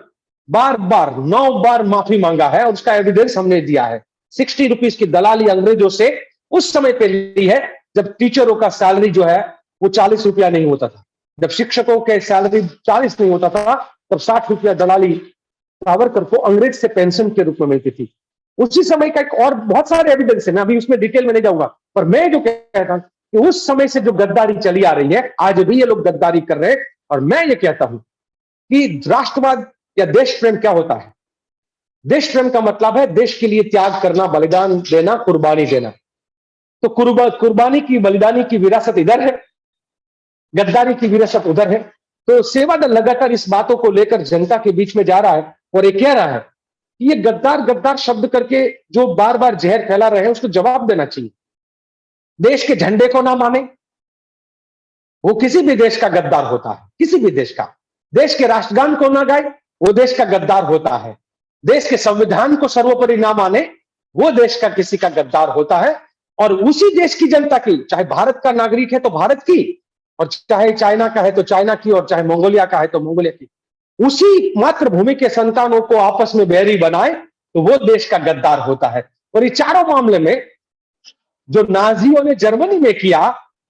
बार बार 9 बार माफी मांगा है और उसका एविडेंस हमने दिया है। 60 रुपीज की दलाली अंग्रेजों से उस समय पे ली है जब टीचरों का सैलरी जो है वो 40 रुपया नहीं होता था, जब शिक्षकों के सैलरी 40 नहीं होता था, तब 60 रुपया दलाली सावरकर को अंग्रेज से पेंशन के रूप में मिलती थी। उसी समय का एक और बहुत सारे एविडेंस है, मैं अभी उसमें डिटेल में नहीं जाऊंगा, पर मैं जो कहता हूं कि उस समय से जो गद्दारी चली आ रही है, आज भी ये लोग गद्दारी कर रहे हैं। और मैं ये कहता हूं कि राष्ट्रवाद या देश प्रेम क्या होता है? देश प्रेम का मतलब है देश के लिए त्याग करना, बलिदान देना, कुर्बानी देना। तो कुर्बानी की, बलिदानी की विरासत इधर है, गद्दारी की विरासत उधर है। तो सेवा दल लगातार इस बातों को लेकर जनता के बीच में जा रहा है और ये कह रहा है कि ये गद्दार गद्दार शब्द करके जो बार बार जहर फैला रहे हैं उसको जवाब देना चाहिए। देश के झंडे को ना माने, वो किसी भी देश का गद्दार होता है, किसी भी देश का। देश के राष्ट्रगान को ना गाए, वो देश का गद्दार होता है। देश के संविधान को सर्वोपरि ना माने, वो देश का किसी का गद्दार होता है। और उसी देश की जनता की, चाहे भारत का नागरिक है तो भारत की, और चाहे चाइना का है तो चाइना की, और चाहे मंगोलिया का है तो मंगोलिया की, उसी मातृभूमि के संतानों को आपस में बैरी बनाए तो वो देश का गद्दार होता है। और ये चारों मामले में जो नाजियों ने जर्मनी में किया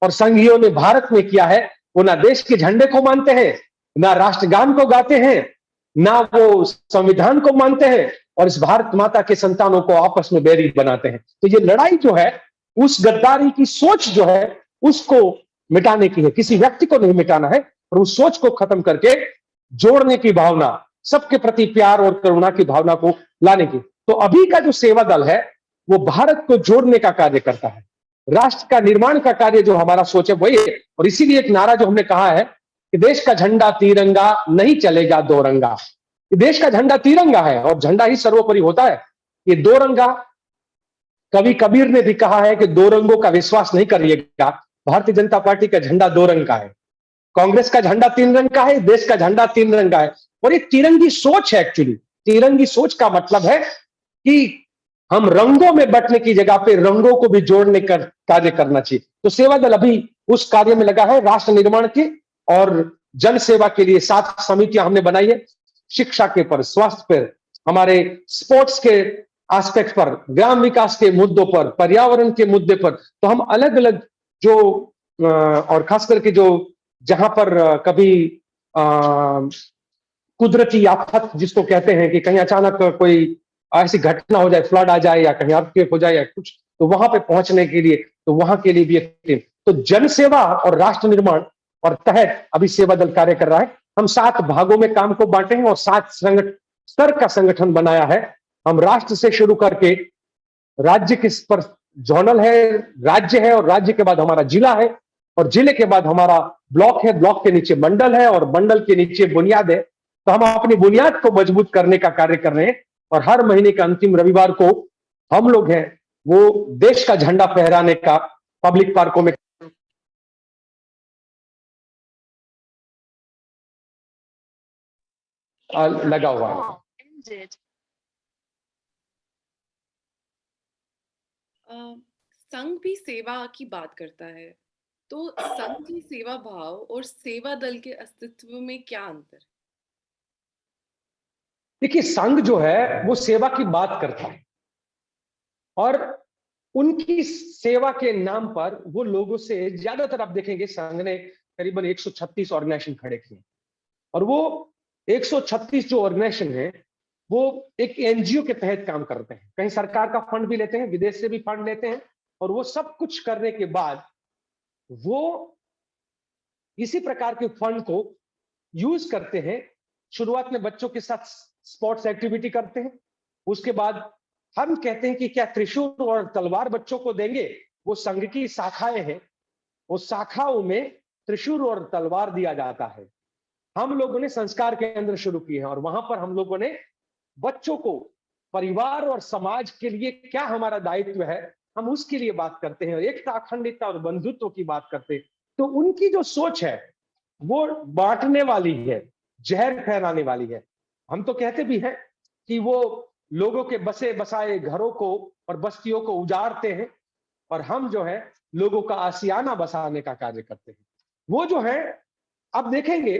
और संघियों ने भारत में किया है, वो ना देश के झंडे को मानते हैं, ना राष्ट्रगान को गाते हैं, ना वो संविधान को मानते हैं, और इस भारत माता के संतानों को आपस में बैरी बनाते हैं। तो ये लड़ाई जो है, उस गद्दारी की सोच जो है उसको मिटाने की है, किसी व्यक्ति को नहीं मिटाना है, और उस सोच को खत्म करके जोड़ने की भावना, सबके प्रति प्यार और करुणा की भावना को लाने की। तो अभी का जो सेवा दल है वो भारत को जोड़ने का कार्य करता है, राष्ट्र का निर्माण का कार्य जो हमारा सोच है वही है। और इसीलिए एक नारा जो हमने कहा है कि देश का झंडा तिरंगा, नहीं चलेगा दो रंगा। देश का झंडा तिरंगा है और झंडा ही सर्वोपरि होता है। ये दो रंगा, कवि कबीर ने भी कहा है कि दो रंगों का विश्वास नहीं करिएगा। भारतीय जनता पार्टी का झंडा दो रंग का है, कांग्रेस का झंडा तीन रंग का है, देश का झंडा तीन रंग का है। और ये तिरंगी सोच है। एक्चुअली तिरंगी सोच का मतलब है कि हम रंगों में बंटने की जगह पे रंगों को भी जोड़ने का कार्य करना चाहिए। तो सेवा दल अभी उस कार्य में लगा है, राष्ट्र निर्माण के और जन सेवा के लिए 7 समितियां हमने बनाई है। शिक्षा के पर, स्वास्थ्य पर, हमारे स्पोर्ट्स के एस्पेक्ट पर, ग्राम विकास के मुद्दों पर, पर्यावरण के मुद्दे पर। तो हम अलग अलग जो और खास करके जो जहां पर कभी कुदरती आफत जिसको कहते हैं कि कहीं अचानक कोई ऐसी घटना हो जाए, फ्लड आ जाए या कहीं अर्थक्वेक हो जाए या कुछ, तो वहां पे पहुंचने के लिए, तो वहां के लिए भी एक टीम। तो जन सेवा और राष्ट्र निर्माण और तहत अभी सेवा दल कार्य कर रहा है। हम 7 भागों में काम को बांटे हैं और 7 स्तर का संगठन बनाया है। हम राष्ट्र से शुरू करके राज्य के पर जोनल है, राज्य है, और राज्य के बाद हमारा जिला है, और जिले के बाद हमारा ब्लॉक है, ब्लॉक के नीचे मंडल है और मंडल के नीचे बुनियाद है। तो हम अपनी बुनियाद को मजबूत करने का कार्य कर रहे हैं और हर महीने के अंतिम रविवार को हम लोग हैं वो देश का झंडा फहराने का पब्लिक पार्कों में लगा हुआ है। संघ भी सेवा की बात करता है, तो संघ की सेवा भाव और सेवा दल के अस्तित्व में क्या अंतर? देखिए, संघ जो है वो सेवा की बात करता है और उनकी सेवा के नाम पर वो लोगों से ज्यादातर आप देखेंगे संघ ने करीबन 136 ऑर्गेनाइजेशन खड़े किए और वो 136 जो ऑर्गेनाइजेशन है वो एक एनजीओ के तहत काम करते हैं। कहीं सरकार का फंड भी लेते हैं, विदेश से भी फंड लेते हैं और वो सब कुछ करने के बाद वो इसी प्रकार के फंड को यूज करते हैं। शुरुआत में बच्चों के साथ स्पोर्ट्स एक्टिविटी करते हैं, उसके बाद हम कहते हैं कि क्या त्रिशूल और तलवार बच्चों को देंगे। वो संघ की शाखाएं हैं, वो शाखाओं में त्रिशूल और तलवार दिया जाता है। हम लोगों ने संस्कार केंद्र शुरू किए हैं और वहां पर हम लोगों ने बच्चों को परिवार और समाज के लिए क्या हमारा दायित्व है हम उसके लिए बात करते हैं, एकता, अखंडता और बंधुत्व की बात करते हैं। तो उनकी जो सोच है वो बांटने वाली है, जहर फैलाने वाली है। हम तो कहते भी हैं कि वो लोगों के बसे बसाए घरों को और बस्तियों को उजाड़ते हैं और हम जो है लोगों का आशियाना बसाने का कार्य करते हैं। वो जो है अब देखेंगे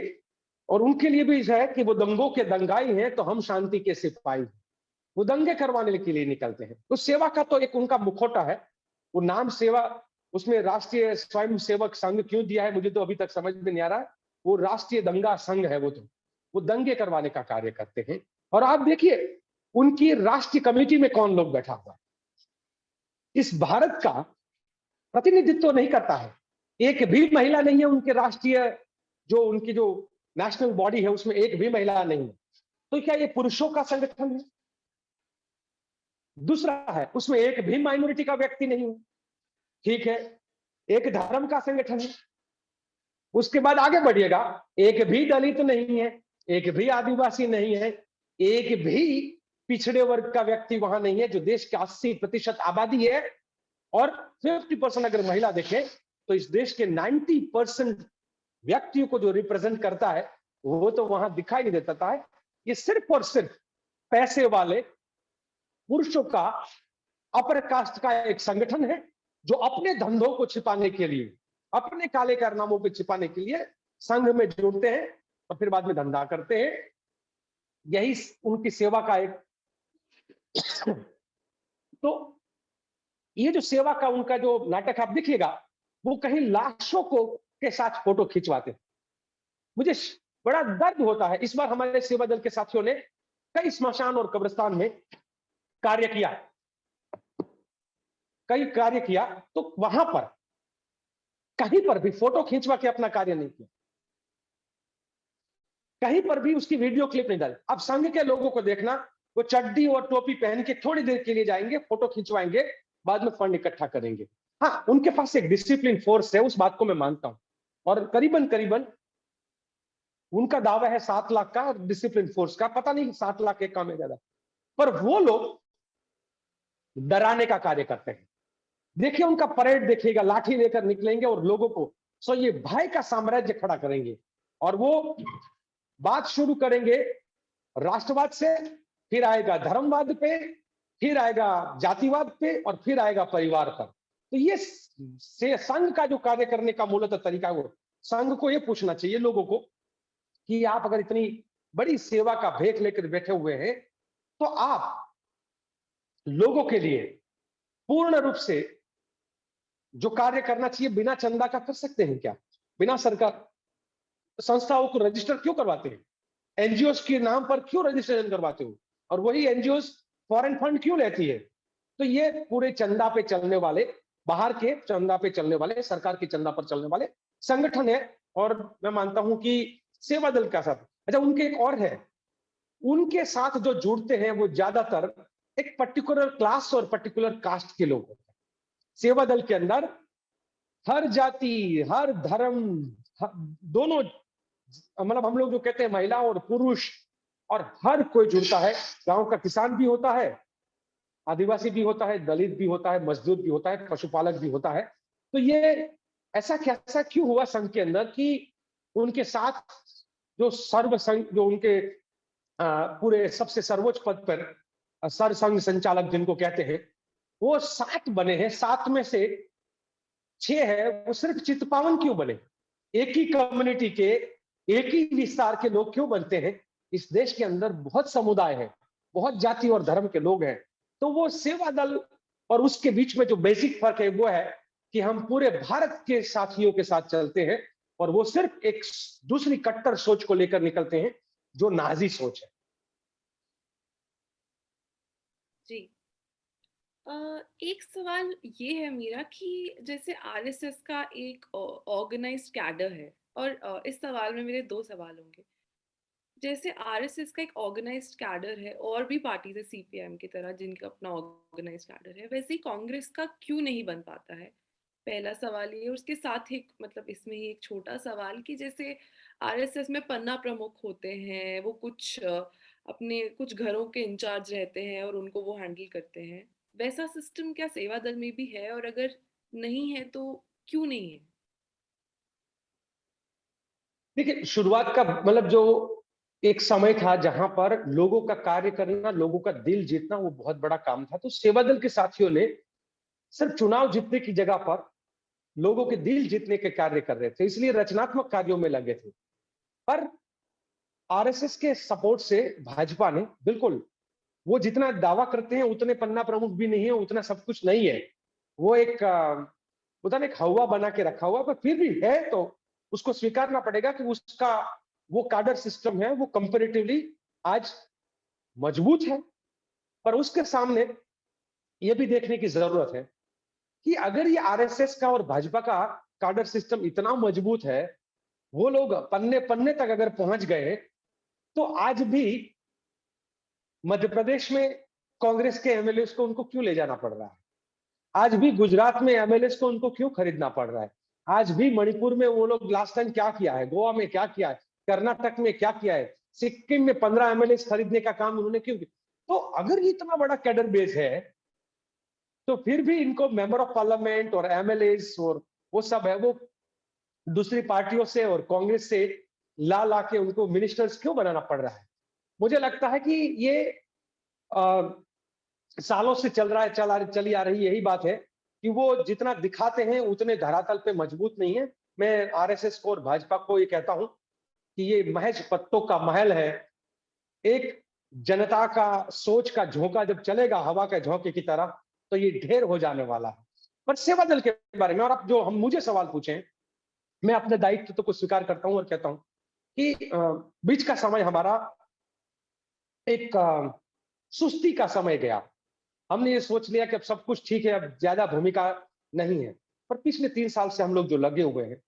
और उनके लिए भी है कि वो दंगों के दंगाई हैं तो हम शांति के सिपाही हैं। वो दंगे करवाने के लिए निकलते हैं। तो सेवा का तो एक उनका मुखौटा है, वो नाम सेवा, उसमें राष्ट्रीय स्वयं सेवक संघ क्यों दिया है मुझे तो अभी तक समझ में नहीं आ रहा है। वो राष्ट्रीय दंगा संघ है, वो दंगे करवाने का कार्य करते हैं। और आप देखिए उनकी राष्ट्रीय कमेटी में कौन लोग बैठा हुआ है, इस भारत का प्रतिनिधित्व तो नहीं करता है, एक भी महिला नहीं है उनके राष्ट्रीय जो उनकी जो नेशनल बॉडी है उसमें एक भी महिला नहीं है। तो क्या ये पुरुषों का संगठन है? दूसरा है उसमें एक भी माइनॉरिटी का व्यक्ति नहीं है, ठीक है, एक धर्म का संगठन है। उसके बाद आगे बढ़िएगा, एक भी दलित नहीं है, एक भी आदिवासी नहीं है, एक भी पिछड़े वर्ग का व्यक्ति वहां नहीं है, जो देश के 80% आबादी है। और 50% अगर महिला देखें तो इस देश के 90% व्यक्तियों को जो रिप्रेजेंट करता है वो तो वहां दिखाई नहीं देता है। ये सिर्फ और सिर्फ पैसे वाले पुरुषों का अपर कास्ट का एक संगठन है जो अपने धंधों को छिपाने के लिए, अपने काले कारनामों को छिपाने के लिए संघ में जुड़ते हैं और फिर बाद में धंधा करते हैं। यही उनकी सेवा का एक तो ये जो सेवा का उनका जो नाटक आप देखिएगा वो कहीं लाशों को के साथ फोटो खिंचवाते हैं। मुझे बड़ा दर्द होता है। इस बार हमारे सेवा दल के साथियों ने कई स्मशान और कब्रिस्तान में कार्य किया, तो वहां पर कहीं पर भी फोटो खींचवा के अपना कार्य नहीं किया, कहीं पर भी उसकी वीडियो क्लिप नहीं डाली। अब संघ के लोगों को देखना, वो चड्डी और टोपी पहन के थोड़ी देर के लिए जाएंगे, फोटो खिंचवाएंगे, बाद में फंड इकट्ठा करेंगे। हाँ, उनके पास एक डिसिप्लिन फोर्स है, उस बात को मैं मानता हूं, और करीबन करीबन उनका दावा है 7 लाख का डिसिप्लिन फोर्स का, पता नहीं 7 लाख एक काम है ज्यादा, पर वो लोग डराने का कार्य करते हैं। देखिए उनका परेड देखिएगा, लाठी लेकर निकलेंगे और लोगों को सो ये भय का साम्राज्य खड़ा करेंगे और वो बात शुरू करेंगे राष्ट्रवाद से, फिर आएगा धर्मवाद पे, फिर आएगा जातिवाद पे और फिर आएगा परिवार पर। तो ये संघ का जो कार्य करने का मूलतः तरीका, वो संघ को ये पूछना चाहिए लोगों को कि आप अगर इतनी बड़ी सेवा का भेख लेकर बैठे हुए हैं तो आप लोगों के लिए पूर्ण रूप से जो कार्य करना चाहिए बिना चंदा का कर सकते हैं क्या? बिना सरकार संस्थाओं को रजिस्टर क्यों करवाते हैं? एनजीओ के नाम पर क्यों रजिस्ट्रेशन करवाते हो? और वही एनजीओ फॉरेन फंड क्यों लेती है? तो ये पूरे चंदा पे चलने वाले, बाहर के चंदा पे चलने वाले, सरकार के चंदा पर चलने वाले संगठन है। और मैं मानता हूं कि सेवा दल का साथ, अच्छा उनके एक और है, उनके साथ जो जुड़ते हैं वो ज्यादातर एक पर्टिकुलर क्लास और पर्टिकुलर कास्ट के लोग होते हैं। सेवा दल के अंदर हर जाति, हर धर्म, दोनों, मतलब हम लोग जो कहते हैं महिला और पुरुष, और हर कोई जुड़ता है। गांव का किसान भी होता है, आदिवासी भी होता है, दलित भी होता है, मजदूर भी होता है, पशुपालक भी होता है। तो ये ऐसा क्यों हुआ संघ के अंदर कि उनके साथ जो सर्व संघ, जो उनके पूरे सबसे सर्वोच्च पद पर सर संघ संचालक जिनको कहते हैं, वो 7 बने हैं। 7 में से 6 है, वो सिर्फ चित्पावन क्यों बने? एक ही कम्युनिटी के, एक ही विस्तार के लोग क्यों बनते हैं? इस देश के अंदर बहुत समुदाय है, बहुत जाति और धर्म के लोग हैं। तो वो सेवा दल और उसके बीच में जो बेसिक फर्क है वो है कि हम पूरे भारत के साथियों के साथ चलते हैं, और वो सिर्फ एक दूसरी कट्टर सोच को लेकर निकलते हैं, जो नाजी सोच है। जी। एक सवाल ये है मेरा कि जैसे आरएसएस का एक ऑर्गेनाइज्ड कैडर है, और इस सवाल में मेरे दो सवाल होंगे। जैसे आरएसएस का एक ऑर्गेनाइज्ड कैडर है, और भी पार्टीज है सीपीएम की तरह जिनका अपना ऑर्गेनाइज्ड कैडर है, वैसे ही कांग्रेस का क्यों नहीं बन पाता है? पहला सवाल ये। और उसके साथ ही मतलब इसमें ही एक छोटा सवाल कि जैसे आरएसएस में पन्ना प्रमुख होते हैं, वो कुछ अपने कुछ घरों के इंचार्ज रहते हैं और उनको वो हैंडल करते हैं, वैसा सिस्टम क्या सेवा दल में भी है? और अगर नहीं है तो क्यों नहीं है? देखिए, शुरुआत का मतलब जो एक समय था जहां पर लोगों का कार्य करना, लोगों का दिल जीतना, वो बहुत बड़ा काम था। तो सेवा दल के साथियों ने सिर्फ चुनाव जीतने की जगह पर लोगों के दिल जीतने के कार्य कर रहे थे, इसलिए रचनात्मक कार्यों में लगे थे। पर आरएसएस के सपोर्ट से भाजपा ने, बिल्कुल, वो जितना दावा करते हैं उतने पन्ना प्रमुख भी नहीं है, उतना सब कुछ नहीं है। वो एक पता नहीं, एक हवा बना के रखा हुआ, पर फिर भी है तो उसको स्वीकारना पड़ेगा कि उसका वो काडर सिस्टम है, वो कंपेरेटिवली आज मजबूत है। पर उसके सामने ये भी देखने की जरूरत है कि अगर ये आरएसएस का और भाजपा का काडर सिस्टम इतना मजबूत है, वो लोग पन्ने पन्ने तक अगर पहुंच गए, तो आज भी मध्य प्रदेश में कांग्रेस के एमएलए को उनको क्यों ले जाना पड़ रहा है? आज भी गुजरात में एमएलए को उनको क्यों खरीदना पड़ रहा है? आज भी मणिपुर में वो लोग लास्ट टाइम क्या किया है, गोवा में क्या किया है, कर्नाटक में क्या किया है, सिक्किम में 15 एमएलए खरीदने का काम उन्होंने क्यों किया? तो अगर ये इतना बड़ा कैडर बेस है, तो फिर भी इनको मेंबर ऑफ पार्लियामेंट और एमएलए और वो सब है, वो दूसरी पार्टियों से और कांग्रेस से ला ला के उनको मिनिस्टर्स क्यों बनाना पड़ रहा है? मुझे लगता है कि ये आ, सालों से चली आ रही यही बात है कि वो जितना दिखाते हैं उतने धरातल पे मजबूत नहीं है। मैं आरएसएस को और भाजपा को ये कहता हूं कि ये महज पत्तों का महल है। एक जनता का सोच का झोंका जब चलेगा हवा के झोंके की तरह, तो ये ढेर हो जाने वाला है। पर सेवा दल के बारे में, और आप जो हम मुझे सवाल पूछे, मैं अपने दायित्व को स्वीकार करता हूं और कहता हूं कि बीच का समय हमारा एक सुस्ती का समय गया। हमने ये सोच लिया कि अब सब कुछ ठीक है, अब ज्यादा भूमिका नहीं है। पर पिछले 3 साल से हम लोग जो लगे हुए हैं,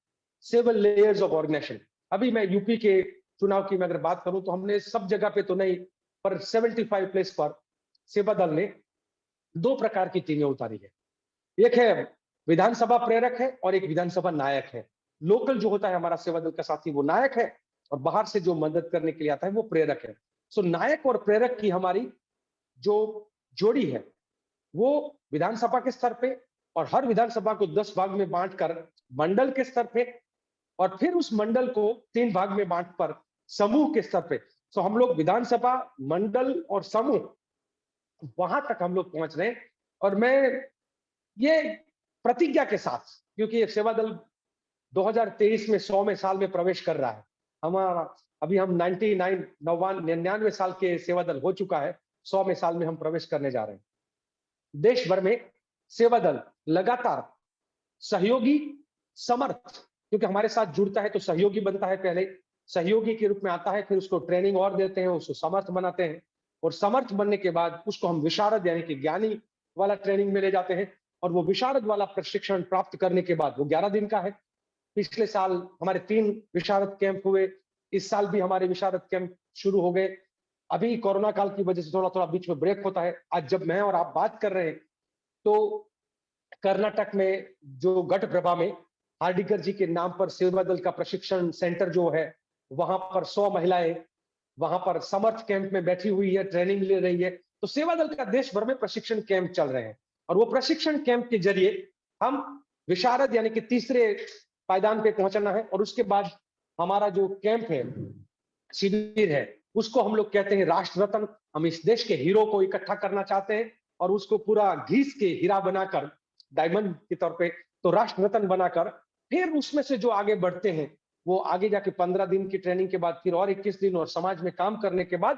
सेवन लेयर्स ऑफ ऑर्गेनाइजेशन। अभी मैं यूपी के चुनाव की मैं अगर बात करूं तो हमने सब जगह पे तो नहीं, पर 75 प्लेस पर सेवा दल ने 2 प्रकार की टीमें उतारी है। एक है विधानसभा प्रेरक है और एक विधानसभा नायक है। लोकल जो होता है हमारा सेवा दल का साथी, वो नायक है, और बाहर से जो मदद करने के लिए आता है वो प्रेरक है। सो नायक और प्रेरक की हमारी जो जोड़ी है, वो विधानसभा के स्तर पे, और हर विधानसभा को 10 भाग में बांटकर मंडल के स्तर पे, और फिर उस मंडल को 3 भाग में बांट कर समूह के स्तर पे। सो हम लोग विधानसभा, मंडल और समूह, वहां तक हम लोग पहुंच रहे हैं। और मैं ये प्रतिज्ञा के साथ, क्योंकि सेवा दल 2023 में 100वें साल में प्रवेश कर रहा है हमारा। अभी हम 99 साल के सेवा दल हो चुका है, 100वें साल में हम प्रवेश करने जा रहे हैं। देश भर में सेवा दल लगातार सहयोगी, समर्थ, क्योंकि हमारे साथ जुड़ता है तो सहयोगी बनता है, पहले सहयोगी के रूप में आता है, फिर उसको ट्रेनिंग और देते हैं, उसको समर्थ बनाते हैं, और समर्थ बनने के बाद उसको हम विशारद यानी कि ज्ञानी वाला ट्रेनिंग में ले जाते हैं। और वो विशारद वाला प्रशिक्षण प्राप्त करने के बाद वो 11 दिन का है। पिछले साल हमारे 3 विशारद कैंप हुए, इस साल भी हमारे विशारद कैंप शुरू हो गए। अभी कोरोना काल की वजह से थोड़ा थोड़ा बीच में ब्रेक होता है। आज जब मैं और आप बात कर रहे हैं, तो कर्नाटक में जो गढ़ प्रभा में हार्डिकर जी के नाम पर सेवा दल का प्रशिक्षण सेंटर जो है, वहां पर 100 महिलाएं वहां पर समर्थ कैंप में बैठी हुई है, ट्रेनिंग ले रही है। तो सेवा दल का देश भर में प्रशिक्षण कैंप चल रहे हैं, और वो प्रशिक्षण कैंप के जरिए हम विशारद यानी कि तीसरे पायदान पे पहुंचना है, और उसके बाद हमारा जो कैंप है, शिविर है, उसको हम लोग कहते हैं राष्ट्र रत्न। हम इस देश के हीरो को इकट्ठा करना चाहते हैं, और उसको पूरा घीस के हीरा बनाकर, डायमंड के तौर पे, तो राष्ट्र रत्न बनाकर फिर उसमें से जो आगे बढ़ते हैं, वो आगे जाके 15 दिन की ट्रेनिंग के बाद फिर और 21 दिन और समाज में काम करने के बाद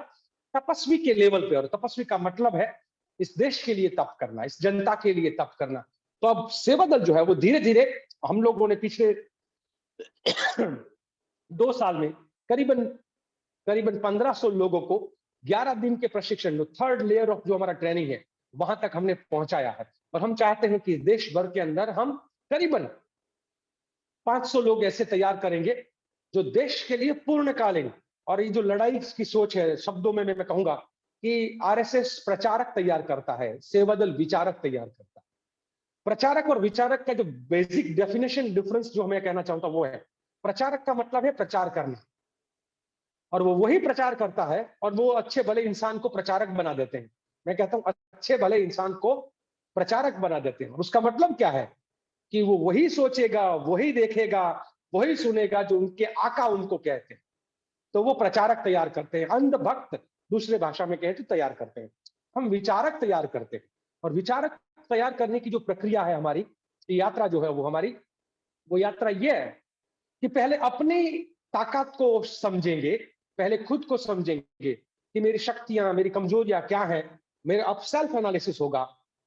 तपस्वी के लेवल पे, और तपस्वी का मतलब है इस देश के लिए तप करना, इस जनता के लिए तप करना। तो अब सेवा दल जो है वो धीरे धीरे, हम लोगों ने पिछले 2 साल में करीबन करीबन 1500 लोगों को 11 दिन के प्रशिक्षण, जो थर्ड लेयर ऑफ जो हमारा ट्रेनिंग है, वहां तक हमने पहुंचाया है। और हम चाहते हैं कि देश भर के अंदर हम करीबन 500 लोग ऐसे तैयार करेंगे जो देश के लिए पूर्णकालीन, और ये जो लड़ाई की सोच है, शब्दों में मैं कहूंगा कि आरएसएस प्रचारक तैयार करता है, सेवा दल विचारक तैयार करता है। प्रचारक और विचारक का जो बेसिक डेफिनेशन डिफरेंस जो मैं कहना चाहता हूं वो है, प्रचारक का मतलब है प्रचार करना, और वो वही प्रचार करता है, और वो अच्छे भले इंसान को प्रचारक बना देते हैं। मैं कहता हूं अच्छे भले इंसान को प्रचारक बना देते हैं, और उसका मतलब क्या है कि वो वही सोचेगा, वही देखेगा, वही सुनेगा जो उनके आका उनको कहते हैं। तो वो प्रचारक तैयार करते हैं, अंधभक्त दूसरे भाषा में कहें तो तैयार करते हैं। हम विचारक तैयार करते हैं, और विचारक तैयार करने की जो प्रक्रिया है हमारी, यात्रा जो है वो हमारी, वो यात्रा ये है कि पहले अपनी ताकत को समझेंगे, पहले खुद को समझेंगे कि मेरी शक्तियां, मेरी कमजोरियां क्या हैं। मेरा अब सेल्फ एनालिसिस होगा,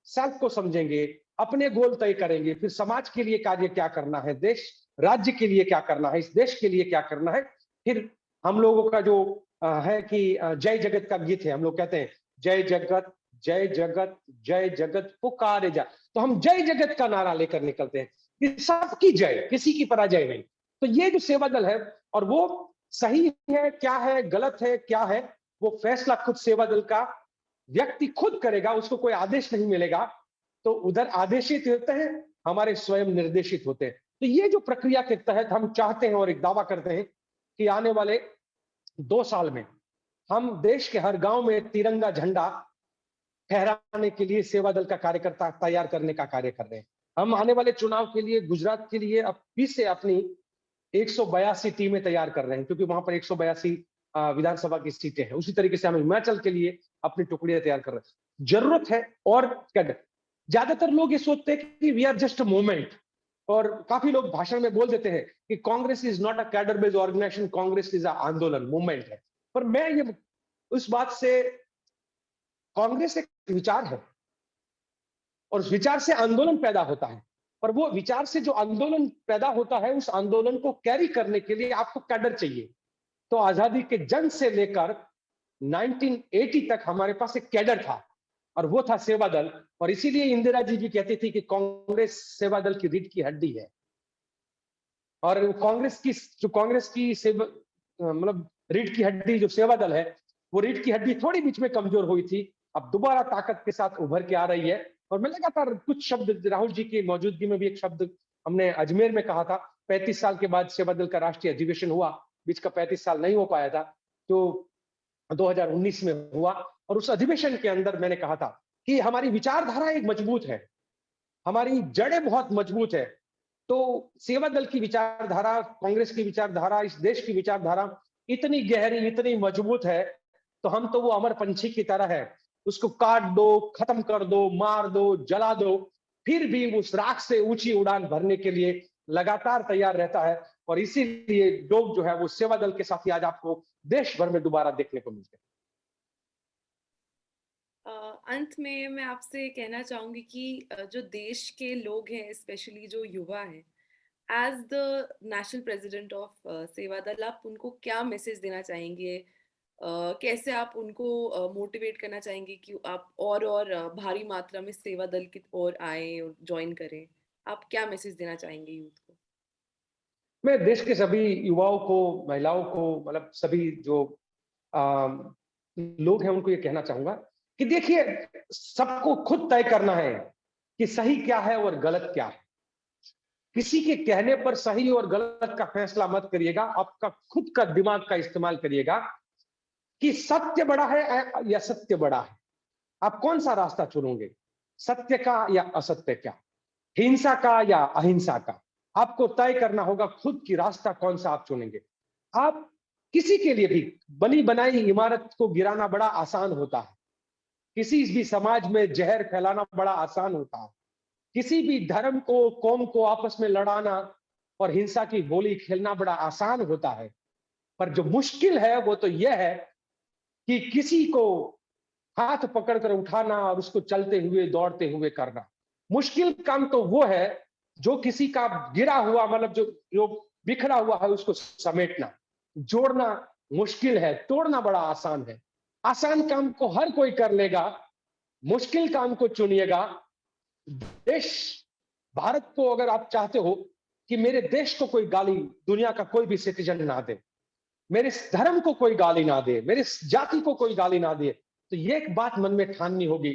सेल्फ को समझेंगे, अपने गोल तय करेंगे, फिर समाज के लिए कार्य क्या करना है, देश राज्य के लिए क्या करना है, इस देश के लिए क्या करना है। फिर हम लोगों का जो है कि जय जगत का गीत है, हम लोग कहते हैं जय जगत जय जगत जय जगत पुकारे जा। तो हम जय जगत का नारा लेकर निकलते हैं कि सबकी जय, किसी की पराजय नहीं। तो ये जो सेवा दल है, और वो सही है क्या है, गलत है क्या है, वो फैसला खुद सेवा दल का व्यक्ति खुद करेगा, उसको कोई आदेश नहीं मिलेगा। तो उधर आदेशित होते हैं, हमारे स्वयं निर्देशित होते हैं। तो ये जो प्रक्रिया के तहत हम चाहते हैं और एक दावा करते हैं कि आने वाले 2 साल में हम देश के हर गांव में तिरंगा झंडा फहराने के लिए सेवा दल का कार्यकर्ता तैयार करने का कार्य कर रहे हैं। हम आने वाले चुनाव के लिए गुजरात के लिए अब फिर से अपनी 182 टीमें तैयार कर रहे हैं, क्योंकि वहां पर 182 विधानसभा की सीटें हैं। उसी तरीके से हम हिमाचल के लिए अपनी टुकड़ियां तैयार कर रहे हैं। जरूरत है और कैडर। ज्यादातर लोग ये सोचते हैं कि we are just a movement, और काफी लोग भाषण में बोल देते हैं कि Congress is not a cadre based organisation, Congress is a आंदोलन, मूवमेंट है। पर मैं ये उस बात से, कांग्रेस एक विचार है, और उस विचार से आंदोलन पैदा होता है। पर वो विचार से जो आंदोलन पैदा होता है, उस आंदोलन को कैरी करने के लिए आपको कैडर चाहिए। तो आजादी के जंग से लेकर 1980 तक हमारे पास एक कैडर था, और वो था सेवा दल। और इसीलिए इंदिरा जी भी कहती थी कि कांग्रेस सेवा दल की रीढ़ की हड्डी है। और कांग्रेस की सेवा, मतलब रीढ़ की हड्डी जो सेवा दल है, वो रीढ़ की हड्डी थोड़ी बीच में कमजोर हुई थी, अब दोबारा ताकत के साथ उभर के आ रही है। और मैं लगातार कुछ शब्द, राहुल जी की मौजूदगी में भी एक शब्द हमने अजमेर में कहा था, 35 साल के बाद सेवा दल का राष्ट्रीय अधिवेशन हुआ, बीच का 35 साल नहीं हो पाया था, तो 2019 में हुआ। और उस अधिवेशन के अंदर मैंने कहा था कि हमारी विचारधारा एक मजबूत है, हमारी जड़ें बहुत मजबूत है। तो सेवा दल की विचारधारा, कांग्रेस की विचारधारा, इस देश की विचारधारा इतनी गहरी, इतनी मजबूत है, तो हम तो वो अमर पंछी की तरह है, उसको काट दो, खत्म कर दो, मार दो, जला दो, फिर भी उस राख से ऊंची उड़ान भरने के लिए लगातार तैयार रहता है। और इसीलिए लोग जो है वो सेवा दल के साथ ही आज आपको देश भर में दोबारा देखने को मिलते हैं। अंत में मैं आपसे कहना चाहूंगी कि जो देश के लोग हैं, स्पेशली जो युवा हैं, as the national president of Seva Dal, आप उनको क्या मैसेज देना चाहेंगे? कैसे आप उनको मोटिवेट करना चाहेंगे कि आप और भारी मात्रा में सेवा दल की ओर आए और ज्वाइन करें? आप क्या मैसेज देना चाहेंगे यूथ को? मैं देश के सभी युवाओं को, महिलाओं को, मतलब सभी जो लोग हैं उनको ये कहना चाहूंगा कि देखिए, सबको खुद तय करना है कि सही क्या है और गलत क्या है। किसी के कहने पर सही और गलत का फैसला मत करिएगा, आपका खुद का दिमाग का इस्तेमाल करिएगा कि सत्य बड़ा है या सत्य बड़ा है। आप कौन सा रास्ता चुनोगे, सत्य का या असत्य का, हिंसा का या अहिंसा का? आपको तय करना होगा खुद की रास्ता कौन सा आप चुनेंगे। आप किसी के लिए भी बनी बनाई इमारत को गिराना बड़ा आसान होता है, किसी भी समाज में जहर फैलाना बड़ा आसान होता है, किसी भी धर्म को कौम को आपस में लड़ाना और हिंसा की गोली खेलना बड़ा आसान होता है। पर जो मुश्किल है वो तो यह है कि किसी को हाथ पकड़कर उठाना और उसको चलते हुए दौड़ते हुए करना। मुश्किल काम तो वो है जो किसी का गिरा हुआ मतलब जो जो बिखरा हुआ है उसको समेटना। जोड़ना मुश्किल है, तोड़ना बड़ा आसान है। आसान काम को हर कोई कर लेगा, मुश्किल काम को चुनिएगा। देश भारत को अगर आप चाहते हो कि मेरे देश को कोई गाली दुनिया का कोई भी सिटीजन ना दे, मेरे धर्म को कोई गाली ना दे, मेरे जाति को कोई गाली ना दे, तो ये एक बात मन में ठाननी होगी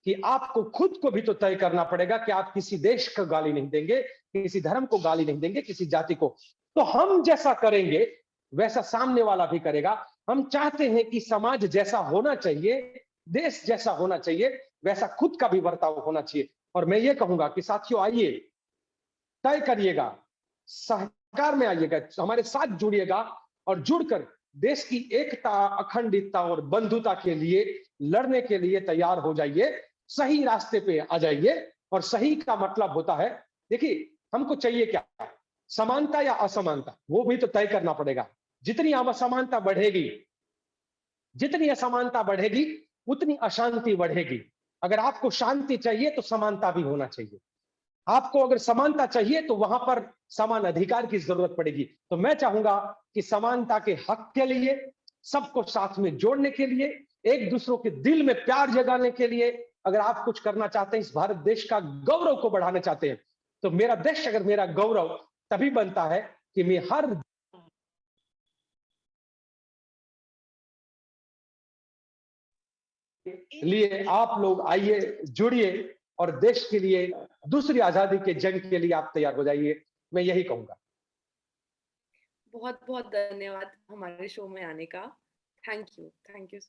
कि आपको खुद को भी तो तय करना पड़ेगा कि आप किसी देश को गाली नहीं देंगे, किसी धर्म को गाली नहीं देंगे, किसी जाति को। तो हम जैसा करेंगे वैसा सामने वाला भी करेगा। हम चाहते हैं कि समाज जैसा होना चाहिए, देश जैसा होना चाहिए, वैसा खुद का भी बर्ताव होना चाहिए। और मैं ये कहूंगा कि साथियों आइए, तय करिएगा, सहकार में आइएगा, हमारे साथ जुड़िएगा और जुड़कर देश की एकता, अखंडता और बंधुता के लिए लड़ने के लिए तैयार हो जाइए। सही रास्ते पे आ जाइए। और सही का मतलब होता है, देखिए हमको चाहिए क्या, समानता या असमानता, वो भी तो तय करना पड़ेगा। जितनी असमानता बढ़ेगी, जितनी असमानता बढ़ेगी उतनी अशांति बढ़ेगी। अगर आपको शांति चाहिए तो समानता भी होना चाहिए। आपको अगर समानता चाहिए तो वहां पर समान अधिकार की जरूरत पड़ेगी। तो मैं चाहूंगा कि समानता के हक के लिए, सबको साथ में जोड़ने के लिए, एक दूसरों के दिल में प्यार जगाने के लिए, अगर आप कुछ करना चाहते हैं, इस भारत देश का गौरव को बढ़ाना चाहते हैं, तो मेरा देश अगर मेरा गौरव तभी बनता है कि मैं हर लिए आप लोग आइए, जुड़िए और देश के लिए, दूसरी आजादी के जंग के लिए आप तैयार हो जाइए। मैं यही कहूंगा। बहुत बहुत धन्यवाद हमारे शो में आने का। Thank you.